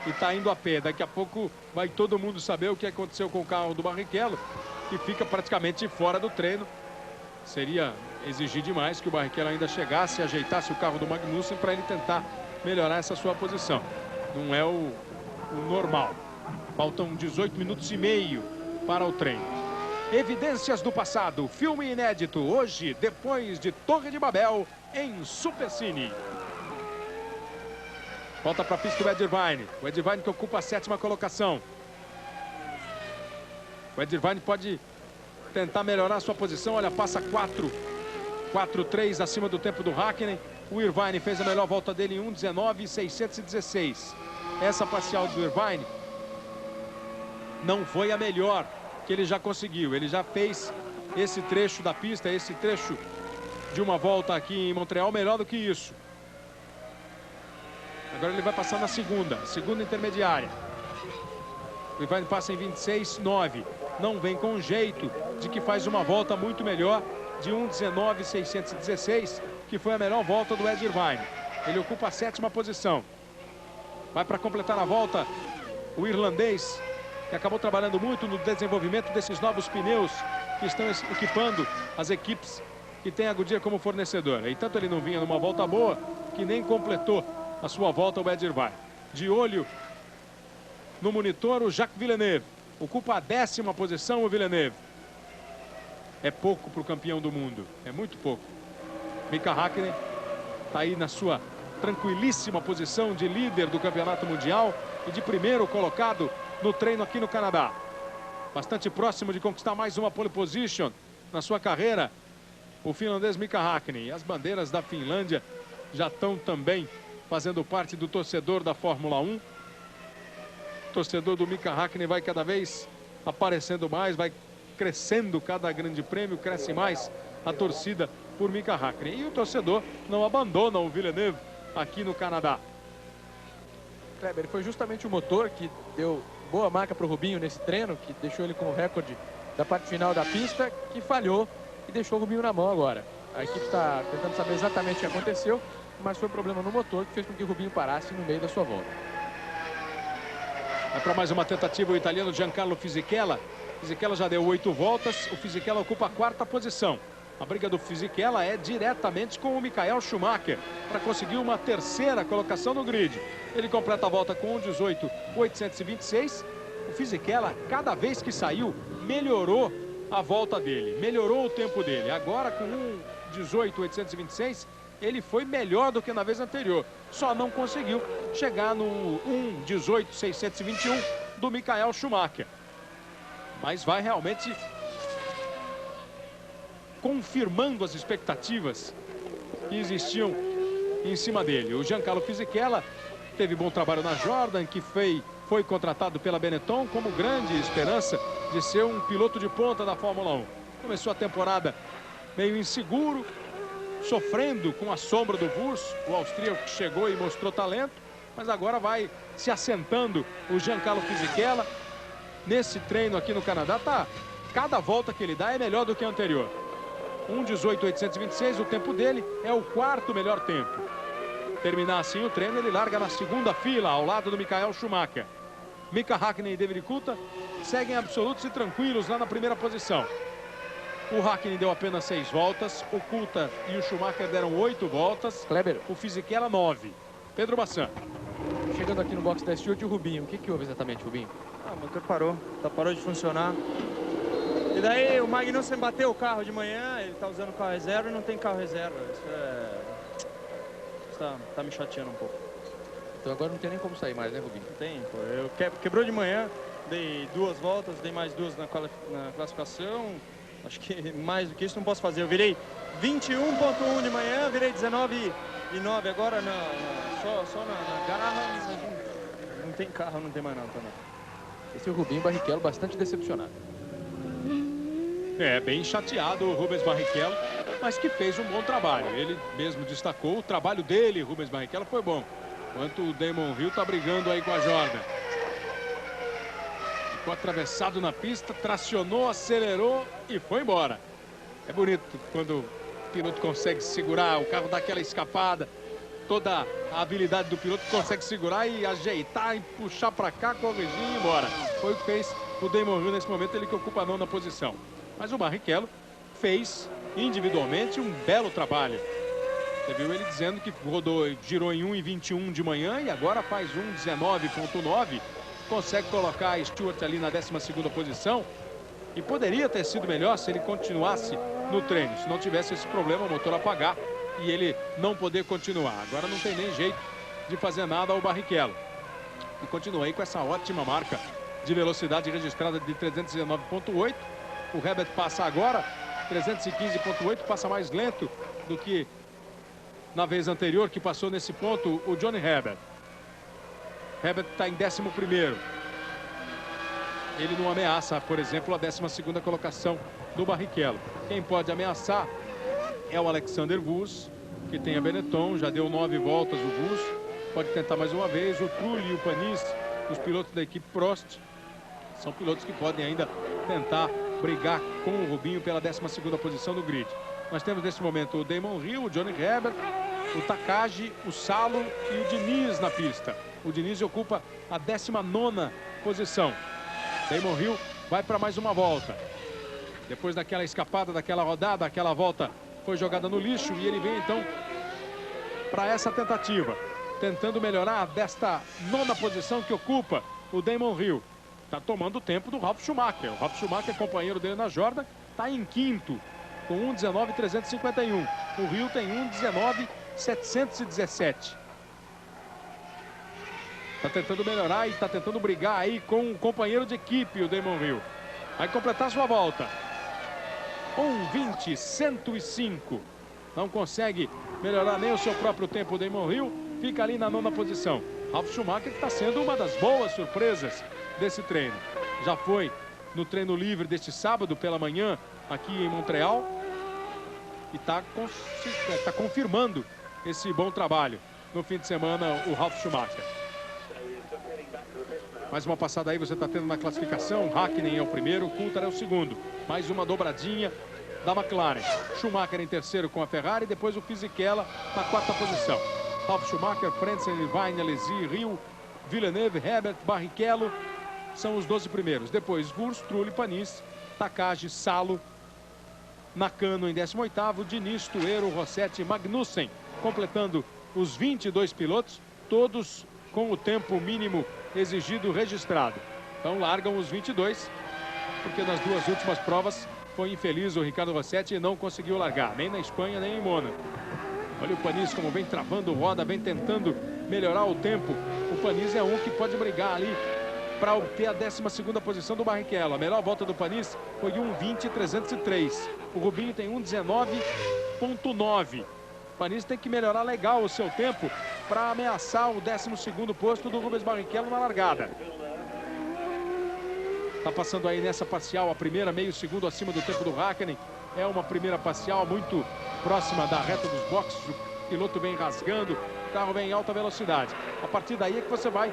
e está indo a pé. Daqui a pouco vai todo mundo saber o que aconteceu com o carro do Barrichello, que fica praticamente fora do treino. Seria exigir demais que o Barrichello ainda chegasse e ajeitasse o carro do Magnussen para ele tentar melhorar essa sua posição. Não é o normal. Faltam 18 minutos e meio para o treino. Evidências do passado, filme inédito, hoje, depois de Torre de Babel, em Supercine. Volta para a pista o Ed Irvine. O Ed Irvine que ocupa a 7ª colocação. O Ed Irvine pode tentar melhorar a sua posição. Olha, passa 4:3 acima do tempo do Häkkinen. O Irvine fez a melhor volta dele em 1:19.616. Essa parcial do Irvine não foi a melhor que ele já conseguiu. Ele já fez esse trecho da pista, esse trecho de uma volta aqui em Montreal melhor do que isso. Agora ele vai passar na segunda intermediária. O Irvine passa em 26,9. Não vem com jeito de que faz uma volta muito melhor de 1,19,616, que foi a melhor volta do Ed Irvine. Ele ocupa a 7ª posição. Vai para completar a volta o irlandês, que acabou trabalhando muito no desenvolvimento desses novos pneus que estão equipando as equipes que tem a Goodyear como fornecedora. E tanto ele não vinha numa volta boa que nem completou a sua volta o Ed Irvine. De olho no monitor, o Jacques Villeneuve. Ocupa a 10ª posição o Villeneuve. É pouco para o campeão do mundo. É muito pouco. Mika Häkkinen está aí na sua tranquilíssima posição de líder do campeonato mundial e de primeiro colocado no treino aqui no Canadá. Bastante próximo de conquistar mais uma pole position na sua carreira, o finlandês Mika Häkkinen. E as bandeiras da Finlândia já estão também fazendo parte do torcedor da Fórmula 1. O torcedor do Mika Häkkinen vai cada vez aparecendo mais, vai crescendo cada grande prêmio, cresce mais a torcida por Mika Häkkinen. E o torcedor não abandona o Villeneuve aqui no Canadá. Kleber, foi justamente o motor que deu boa marca para o Rubinho nesse treino, que deixou ele com o recorde da parte final da pista, que falhou e deixou o Rubinho na mão agora. A equipe está tentando saber exatamente o que aconteceu, mas foi problema no motor que fez com que o Rubinho parasse no meio da sua volta. Vai para mais uma tentativa o italiano Giancarlo Fisichella. Fisichella já deu 8 voltas, o Fisichella ocupa a 4ª posição. A briga do Fisichella é diretamente com o Michael Schumacher para conseguir uma 3ª colocação no grid. Ele completa a volta com 1,18,826. O Fisichella, cada vez que saiu, melhorou a volta dele, melhorou o tempo dele. Agora com 1,18,826, ele foi melhor do que na vez anterior. Só não conseguiu chegar no 1,18,621 do Michael Schumacher. Mas vai realmente confirmando as expectativas que existiam em cima dele. O Giancarlo Fisichella teve bom trabalho na Jordan, que foi contratado pela Benetton como grande esperança de ser um piloto de ponta da Fórmula 1. Começou a temporada meio inseguro, sofrendo com a sombra do Wurz, o austríaco que chegou e mostrou talento, mas agora vai se assentando o Giancarlo Fisichella. Nesse treino aqui no Canadá, cada volta que ele dá é melhor do que a anterior. 1,18,826, o tempo dele é o 4º melhor tempo. Terminar assim o treino, ele larga na 2ª fila, ao lado do Michael Schumacher. Mika Häkkinen e David Coulthard seguem absolutos e tranquilos lá na 1ª posição. O Häkkinen deu apenas 6 voltas, o Coulthard e o Schumacher deram 8 voltas. Kleber. O Fisichella 9. Pedro Bassan. Chegando aqui no box da Stewart, o Rubinho. O que houve exatamente, Rubinho? O motor parou, parou de funcionar. E daí o Magnussen bateu o carro de manhã, ele tá usando o carro reserva e não tem carro reserva. Isso tá me chateando um pouco. Então agora não tem nem como sair mais, né, Rubinho? Não tem, pô. Quebrou de manhã, dei 2 voltas, dei mais 2 na classificação. Acho que mais do que isso não posso fazer. Eu virei 21,1 de manhã, virei 19,9 agora só na garra. Não tem carro, não tem mais nada também. Esse é o Rubinho Barrichello, bastante decepcionado. É, bem chateado o Rubens Barrichello, mas que fez um bom trabalho. Ele mesmo destacou o trabalho dele, Rubens Barrichello, foi bom. Enquanto o Damon Hill tá brigando aí com a Jordan. Ficou atravessado na pista, tracionou, acelerou e foi embora. É bonito quando o piloto consegue segurar, o carro dá aquela escapada. Toda a habilidade do piloto consegue segurar e ajeitar e puxar para cá, corrigir e ir embora. Foi o que fez o Damon Hill nesse momento, ele que ocupa a 9ª posição. Mas o Barrichello fez individualmente um belo trabalho. Você viu ele dizendo que girou em 1,21 de manhã e agora faz 1,19,9. Consegue colocar a Stewart ali na 12ª posição. E poderia ter sido melhor se ele continuasse no treino. Se não tivesse esse problema, o motor apagar e ele não poder continuar. Agora não tem nem jeito de fazer nada ao Barrichello. E continua aí com essa ótima marca de velocidade registrada de 319,8. O Herbert passa agora 315,8, passa mais lento do que na vez anterior que passou nesse ponto o Johnny Herbert. Herbert está em 11º. Ele não ameaça, por exemplo, a 12ª colocação do Barrichello. Quem pode ameaçar é o Alexander Wurz, que tem a Benetton, já deu 9 voltas o Wurz. Pode tentar mais uma vez. O Trulli e o Panis, os pilotos da equipe Prost, São pilotos que podem ainda tentar brigar com o Rubinho pela 12ª posição no grid. Nós temos nesse momento o Damon Hill, o Johnny Herbert, o Takagi, o Salo e o Diniz na pista. O Diniz ocupa a 19ª posição. Damon Hill vai para mais uma volta. Depois daquela escapada, daquela rodada, aquela volta foi jogada no lixo e ele vem então para essa tentativa, tentando melhorar desta 9ª posição que ocupa o Damon Hill. Está tomando o tempo do Ralf Schumacher. O Ralf Schumacher, companheiro dele na Jordan, está em quinto, com 1:19.351. O Hill tem 1:19.717. Está tentando melhorar e está tentando brigar aí com o companheiro de equipe, o Damon Hill. Vai completar sua volta. 1:20.105. Não consegue melhorar nem o seu próprio tempo, o Damon Hill. Fica ali na 9ª posição. Ralf Schumacher, que está sendo uma das boas surpresas desse treino. Já foi no treino livre deste sábado pela manhã aqui em Montreal e está confirmando esse bom trabalho no fim de semana, o Ralf Schumacher. Mais uma passada aí você está tendo na classificação. Hakkinen é o primeiro, Coulthard é o segundo. Mais uma dobradinha da McLaren. Schumacher em terceiro com a Ferrari, depois o Fisichella na 4ª posição. Ralf Schumacher, Frentzen, Irvine, Alesi, Hill, Villeneuve, Herbert, Barrichello são os 12 primeiros. Depois Wurst, Trulli, Panis, Takagi, Salo, Nakano em 18º, Diniz, Tuero, Rossetti, Magnussen, completando os 22 pilotos, todos com o tempo mínimo exigido registrado. Então largam os 22, porque nas duas últimas provas foi infeliz o Ricardo Rossetti e não conseguiu largar, nem na Espanha, nem em Mônaco. Olha o Panis como vem travando roda, vem tentando melhorar o tempo. O Panis é um que pode brigar ali para obter a 12ª posição do Barrichello. A melhor volta do Panis foi 1:20.303. O Rubinho tem 1:19.9. O Panis tem que melhorar legal o seu tempo para ameaçar o 12º posto do Rubens Barrichello na largada. Está passando aí nessa parcial a primeira, meio segundo acima do tempo do Hakkinen. É uma primeira parcial muito próxima da reta dos boxes. O piloto vem rasgando, o carro vem em alta velocidade. A partir daí é que você vai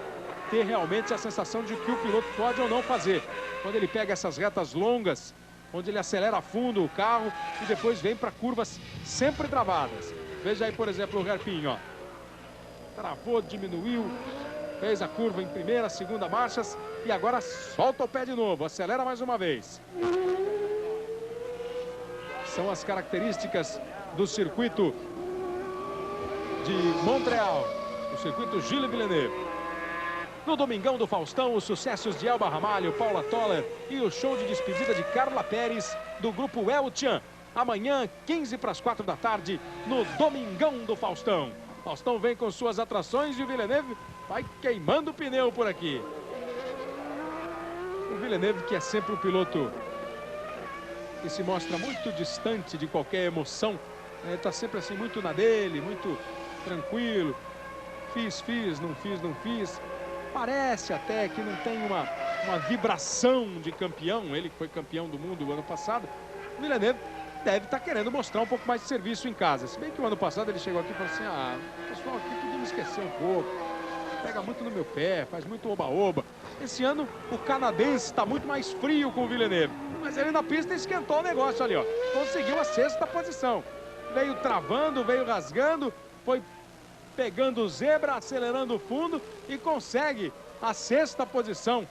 ter realmente a sensação de que o piloto pode ou não fazer. Quando ele pega essas retas longas, onde ele acelera a fundo o carro e depois vem para curvas sempre travadas. Veja aí, por exemplo, o Herpin, ó. Travou, diminuiu, fez a curva em primeira, segunda marchas e agora solta o pé de novo, acelera mais uma vez. São as características do circuito de Montreal, o circuito Gilles Villeneuve. No Domingão do Faustão, os sucessos de Elba Ramalho, Paula Toller e o show de despedida de Carla Pérez do grupo El Chan. Amanhã, 15:45 da tarde, no Domingão do Faustão. Faustão vem com suas atrações e o Villeneuve vai queimando o pneu por aqui. O Villeneuve, que é sempre um piloto que se mostra muito distante de qualquer emoção, ele está sempre assim muito na dele, muito tranquilo. Fiz, não fiz. Parece até que não tem uma vibração de campeão. Ele que foi campeão do mundo o ano passado. O Villeneuve deve estar querendo mostrar um pouco mais de serviço em casa. Se bem que o ano passado ele chegou aqui e falou assim: ah, pessoal, aqui podia me esquecer um pouco. Pega muito no meu pé, faz muito oba-oba. Esse ano o canadense está muito mais frio com o Villeneuve. Mas ele na pista esquentou o negócio ali, ó. Conseguiu a 6ª posição. Veio travando, veio rasgando, foi pegando o zebra, acelerando o fundo e consegue a 6ª posição.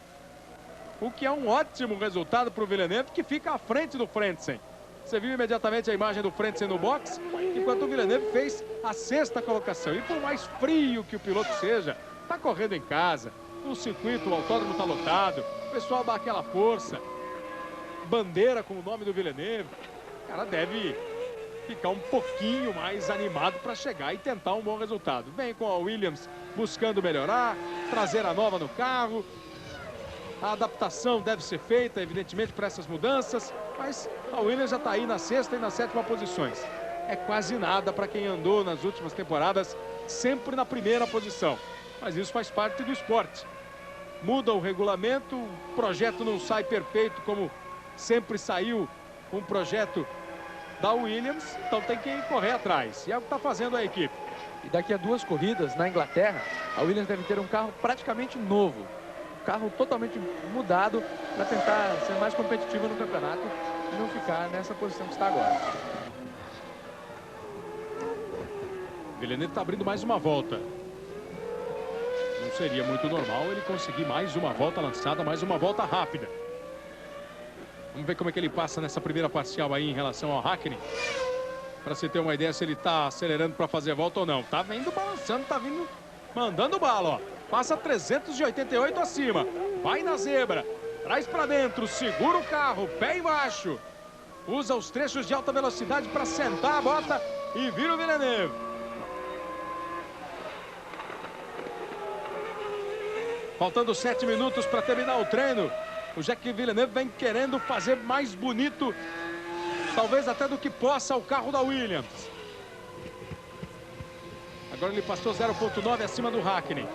O que é um ótimo resultado para o Villeneuve, que fica à frente do Frentzen. Você viu imediatamente a imagem do Frentzen no box, enquanto o Villeneuve fez a 6ª colocação. E por mais frio que o piloto seja, está correndo em casa, no circuito, o autódromo está lotado, o pessoal dá aquela força, bandeira com o nome do Villeneuve. O cara deve ficar um pouquinho mais animado para chegar e tentar um bom resultado. Vem com a Williams buscando melhorar, trazer a nova no carro. A adaptação deve ser feita, evidentemente, para essas mudanças, mas a Williams já está aí na 6ª e na 7ª posições. É quase nada para quem andou nas últimas temporadas sempre na primeira posição. Mas isso faz parte do esporte. Muda o regulamento, o projeto não sai perfeito como sempre saiu um projeto da Williams, então tem que correr atrás. E é o que está fazendo a equipe. E daqui a 2 corridas na Inglaterra, a Williams deve ter um carro praticamente novo. O carro totalmente mudado para tentar ser mais competitivo no campeonato e não ficar nessa posição que está agora. Villeneuve está abrindo mais uma volta. Não seria muito normal ele conseguir mais uma volta lançada, mais uma volta rápida. Vamos ver como é que ele passa nessa primeira parcial aí em relação ao Hakkinen. Para você ter uma ideia se ele está acelerando para fazer volta ou não. Tá vindo balançando, tá vindo mandando bala, ó. Passa 388 acima. Vai na zebra. Traz para dentro, segura o carro, pé embaixo. Usa os trechos de alta velocidade para sentar a bota e vira o Villeneuve. Faltando 7 minutos para terminar o treino. O Jacques Villeneuve vem querendo fazer mais bonito, talvez até do que possa, o carro da Williams. Agora ele passou 0,9 acima do Hakkinen.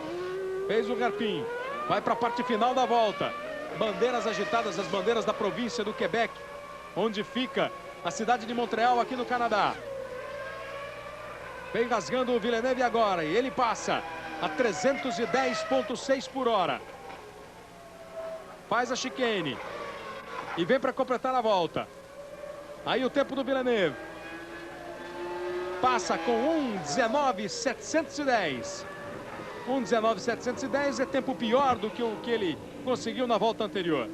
Fez o garpinho. Vai para a parte final da volta. Bandeiras agitadas, as bandeiras da província do Quebec, onde fica a cidade de Montreal, aqui no Canadá. Vem rasgando o Villeneuve agora e ele passa a 310,6 por hora. Faz a chicane e vem para completar a volta. Aí o tempo do Villeneuve passa com 1:19.710. 1:19.710 é tempo pior do que o que ele conseguiu na volta anterior.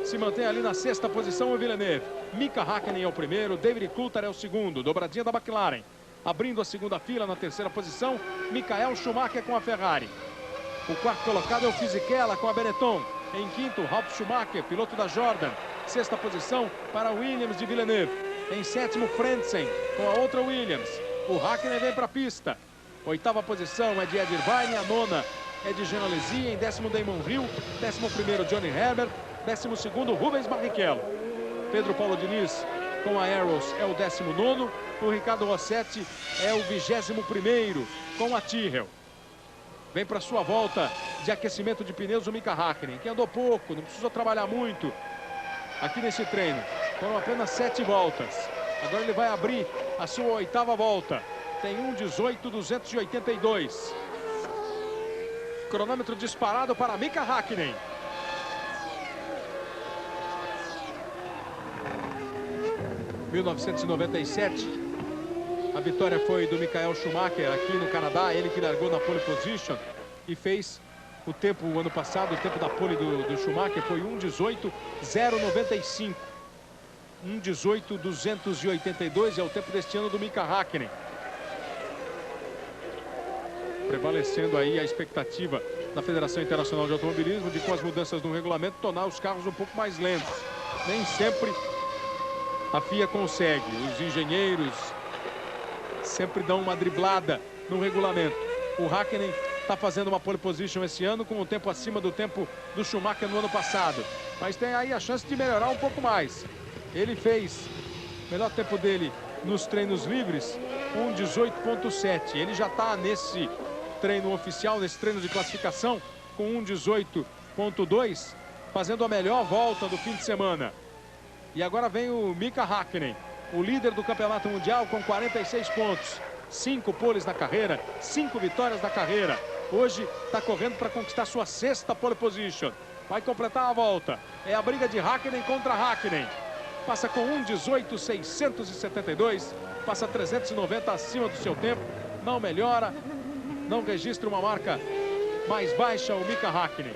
Se mantém ali na sexta posição o Villeneuve. Mika Hakkinen é o primeiro, David Coulthard é o segundo, dobradinha da McLaren. Abrindo a segunda fila na terceira posição, Michael Schumacher com a Ferrari. O quarto colocado é o Fisichella com a Benetton. Em quinto, Ralf Schumacher, piloto da Jordan. Sexta posição para Williams de Villeneuve. Em sétimo, Frentzen com a outra Williams. O Hakkinen vem para a pista. Oitava posição é de Ed Irvine. A nona é de Jean Alesi. Em décimo, Damon Hill. 11º, Johnny Herbert. 12º, Rubens Barrichello. Pedro Paulo Diniz com a Arrows é o 19º. O Ricardo Rossetti é o 21º com a Tyrrell. Vem para sua volta de aquecimento de pneus o Mika Hakkinen, que andou pouco, não precisou trabalhar muito aqui nesse treino. Foram apenas 7 voltas. Agora ele vai abrir a sua oitava volta. Tem 1:18.282. Cronômetro disparado para Mika Hakkinen. Em 1997, a vitória foi do Michael Schumacher aqui no Canadá. Ele que largou na pole position e fez o tempo, o ano passado, o tempo da pole do Schumacher foi 1:18.095. 1:18.282 é o tempo deste ano do Mika Hakkinen. Prevalecendo aí a expectativa da Federação Internacional de Automobilismo de, com as mudanças no regulamento, tornar os carros um pouco mais lentos. Nem sempre a FIA consegue. Os engenheiros sempre dão uma driblada no regulamento. O Hakkinen está fazendo uma pole position esse ano com o tempo acima do tempo do Schumacher no ano passado. Mas tem aí a chance de melhorar um pouco mais. Ele fez o melhor tempo dele nos treinos livres, 1:18.7. Ele já está nesse treino oficial, nesse treino de classificação, com 1:18.2, fazendo a melhor volta do fim de semana. E agora vem o Mika Hakkinen, o líder do campeonato mundial com 46 pontos. 5 poles na carreira, 5 vitórias na carreira. Hoje está correndo para conquistar sua sexta pole position. Vai completar a volta. É a briga de Hakkinen contra Hakkinen. Passa com 1:18.672. Passa 390 acima do seu tempo. Não melhora. Não registra uma marca mais baixa o Mika Hakkinen.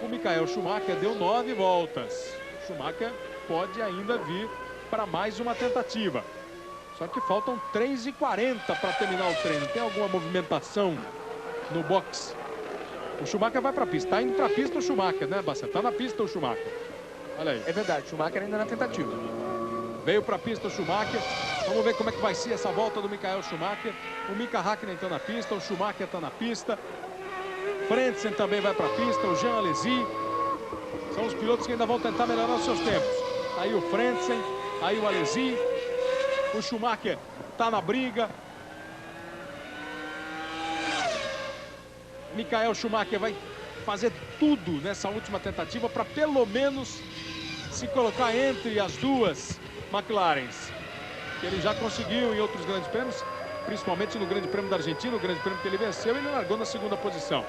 O Michael Schumacher deu 9 voltas. O Schumacher pode ainda vir para mais uma tentativa. Só que faltam 3:40 para terminar o treino. Tem alguma movimentação no box? O Schumacher vai para a pista. Está indo para a pista o Schumacher, né, Bassa? Está na pista o Schumacher. Olha aí. É verdade, o Schumacher ainda na tentativa. Veio para a pista o Schumacher. Vamos ver como é que vai ser essa volta do Michael Schumacher. O Mika Hakkinen está na pista, o Schumacher está na pista. Frentzen também vai para a pista, o Jean Alesi. São os pilotos que ainda vão tentar melhorar os seus tempos. Aí o Frentzen, aí o Alesi. O Schumacher está na briga. Michael Schumacher vai fazer tudo nessa última tentativa para pelo menos se colocar entre as duas McLarens, que ele já conseguiu em outros grandes prêmios, principalmente no Grande Prêmio da Argentina, o Grande Prêmio que ele venceu, ele largou na segunda posição.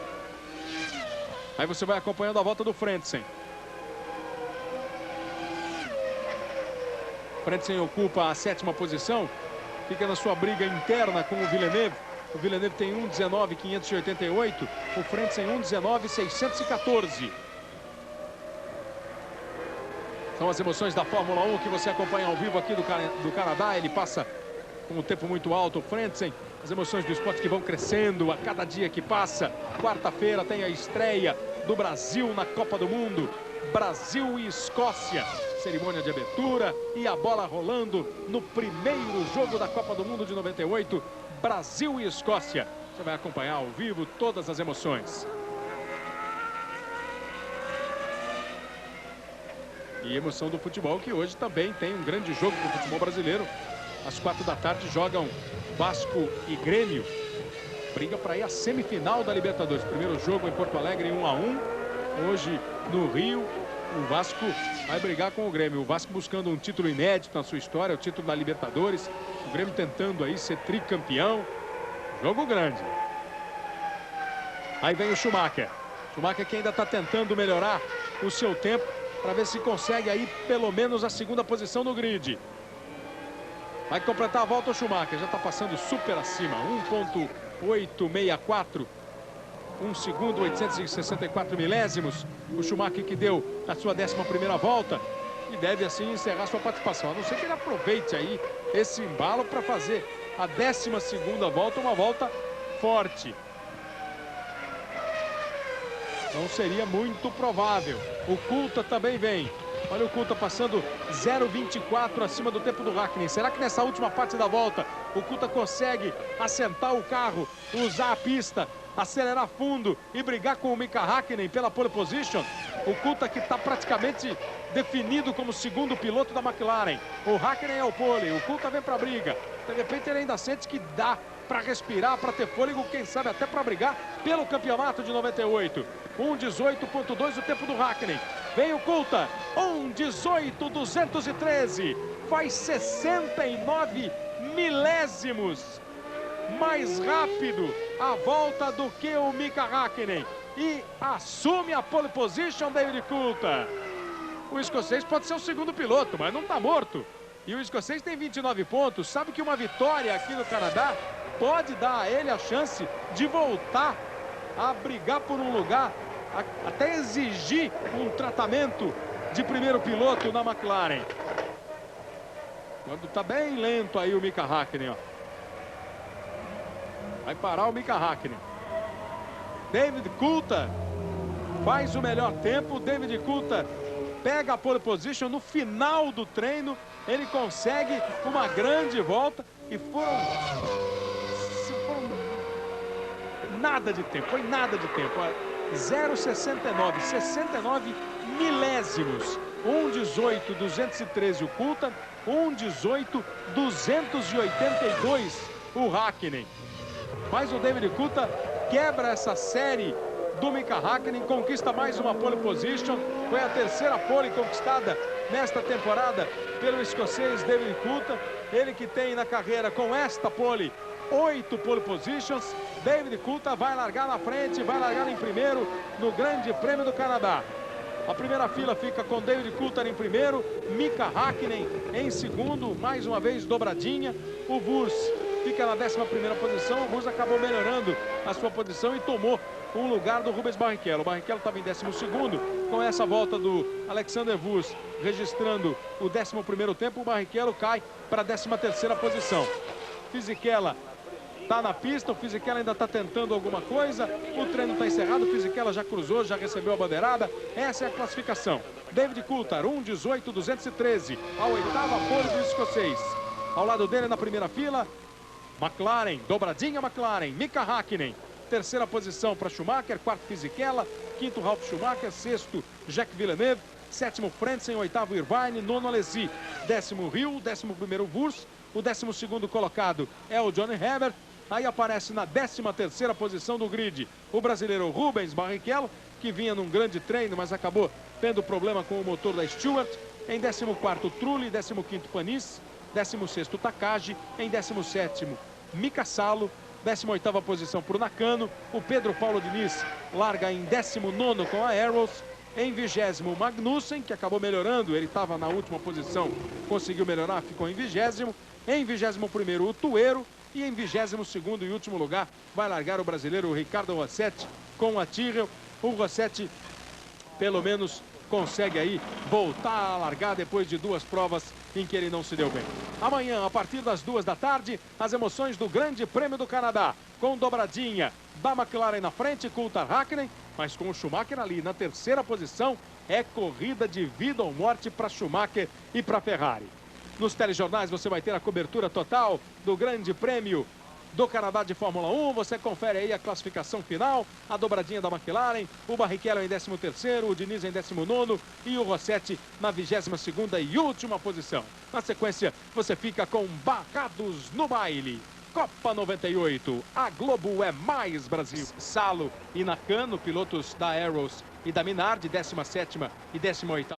Aí você vai acompanhando a volta do Frentzen. Frentzen ocupa a 7ª posição. Fica na sua briga interna com o Villeneuve. O Villeneuve tem 1:19.588. O Frentzen 1:19.614. São as emoções da Fórmula 1 que você acompanha ao vivo aqui do Canadá. Ele passa com um tempo muito alto, o Frentzen. As emoções do esporte que vão crescendo a cada dia que passa. Quarta-feira tem a estreia do Brasil na Copa do Mundo. Brasil e Escócia. Cerimônia de abertura e a bola rolando no primeiro jogo da Copa do Mundo de 98. Brasil e Escócia. Você vai acompanhar ao vivo todas as emoções. E emoção do futebol, que hoje também tem um grande jogo para o futebol brasileiro. Às 4 da tarde jogam Vasco e Grêmio. Briga para ir à semifinal da Libertadores. Primeiro jogo em Porto Alegre, 1-1. Hoje no Rio, o Vasco vai brigar com o Grêmio. O Vasco buscando um título inédito na sua história, o título da Libertadores. O Grêmio tentando aí ser tricampeão. Jogo grande. Aí vem o Schumacher. Schumacher que ainda está tentando melhorar o seu tempo para ver se consegue aí pelo menos a 2ª posição no grid. Vai completar a volta o Schumacher. Já está passando super acima. 1:864. 1 segundo, 864 milésimos. O Schumacher que deu a sua 11ª volta. E deve assim encerrar sua participação. A não ser que ele aproveite aí esse embalo para fazer a 12ª volta. Uma volta forte. Não seria muito provável. O Coulthard também vem. Olha o Coulthard passando 0,24 acima do tempo do Hakkinen. Será que nessa última parte da volta o Coulthard consegue assentar o carro, usar a pista, acelerar fundo e brigar com o Mika Hakkinen pela pole position? O Coulthard que está praticamente definido como 2º piloto da McLaren. O Hakkinen é o pole, o Coulthard vem para a briga. De repente ele ainda sente que dá para respirar, para ter fôlego, quem sabe até para brigar pelo campeonato de 98. 1:18.2 o tempo do Hakkinen. Vem o Coulthard, 1:18.213. Faz 69 milésimos mais rápido a volta do que o Mika Hakkinen. E assume a pole position David Coulthard. O escocês pode ser o 2º piloto, mas não está morto. E o escocês tem 29 pontos. Sabe que uma vitória aqui no Canadá pode dar a ele a chance de voltar a brigar por um lugar, até exigir um tratamento de primeiro piloto na McLaren. Quando está bem lento aí o Mika Hakkinen, ó. Vai parar o Mika Hakkinen. David Coulthard faz o melhor tempo. David Coulthard pega a pole position no final do treino. Ele consegue uma grande volta e foram nada de tempo, foi nada de tempo. 0,69, 69 milésimos. 1:18.213 o Coulthard, 1:18.282 o Hakkinen. Mas o David Coulthard quebra essa série do Mika Hakkinen, conquista mais uma pole position. Foi a 3ª pole conquistada nesta temporada pelo escocês David Coulthard. Ele que tem na carreira com esta pole 8 pole positions. David Coulthard vai largar na frente, vai largar em primeiro no Grande Prêmio do Canadá. A primeira fila fica com David Coulthard em primeiro, Mika Hakkinen em segundo, mais uma vez dobradinha. O Wurz fica na 11ª posição. O Wurz acabou melhorando a sua posição e tomou um lugar do Rubens Barrichello. O Barrichello estava em 12º, com essa volta do Alexander Wurz registrando o 11º tempo, o Barrichello cai para a 13ª posição. Fisichella está na pista, o Fisichella ainda está tentando alguma coisa, o treino está encerrado, o Fisichella já cruzou, já recebeu a bandeirada. Essa é a classificação. David Coulthard, 1:18.213, a 8ª pole do escocês. Ao lado dele na primeira fila, McLaren, dobradinha McLaren, Mika Hakkinen. 3ª posição para Schumacher, 4º Fisichella, 5º Ralf Schumacher, 6º Jacques Villeneuve, 7º Frentzen, 8º Irvine, 9º Alesi, 10º Hill, 11º Wurz, o 12º colocado é o Johnny Herbert. Aí aparece na 13ª posição do grid o brasileiro Rubens Barrichello, que vinha num grande treino, mas acabou tendo problema com o motor da Stewart. Em 14º Trulli, 15º Panis, 16º Takagi, em 17º Mika Salo, 18ª posição para o Nakano. O Pedro Paulo Diniz larga em 19º com a Arrows. Em 20º, o Magnussen, que acabou melhorando. Ele estava na última posição, conseguiu melhorar, ficou em 20º. Em 21º, o Tuero. E em 22º e último lugar, vai largar o brasileiro Ricardo Rossetti com a Tyrrell. O Rossetti, pelo menos, consegue aí voltar a largar depois de 2 provas em que ele não se deu bem. Amanhã, a partir das 2 da tarde, as emoções do Grande Prêmio do Canadá, com dobradinha da McLaren na frente, Coulthard Hakkinen, mas com o Schumacher ali na 3ª posição. É corrida de vida ou morte para Schumacher e para Ferrari. Nos telejornais você vai ter a cobertura total do Grande Prêmio do Canadá de Fórmula 1. Você confere aí a classificação final, a dobradinha da McLaren, o Barrichello em 13º, o Diniz em 19º e o Rossetti na 22ª e última posição. Na sequência, você fica com Barrados no Baile. Copa 98, a Globo é mais Brasil. Salo e Nakano, pilotos da Arrows e da Minardi, 17ª e 18ª.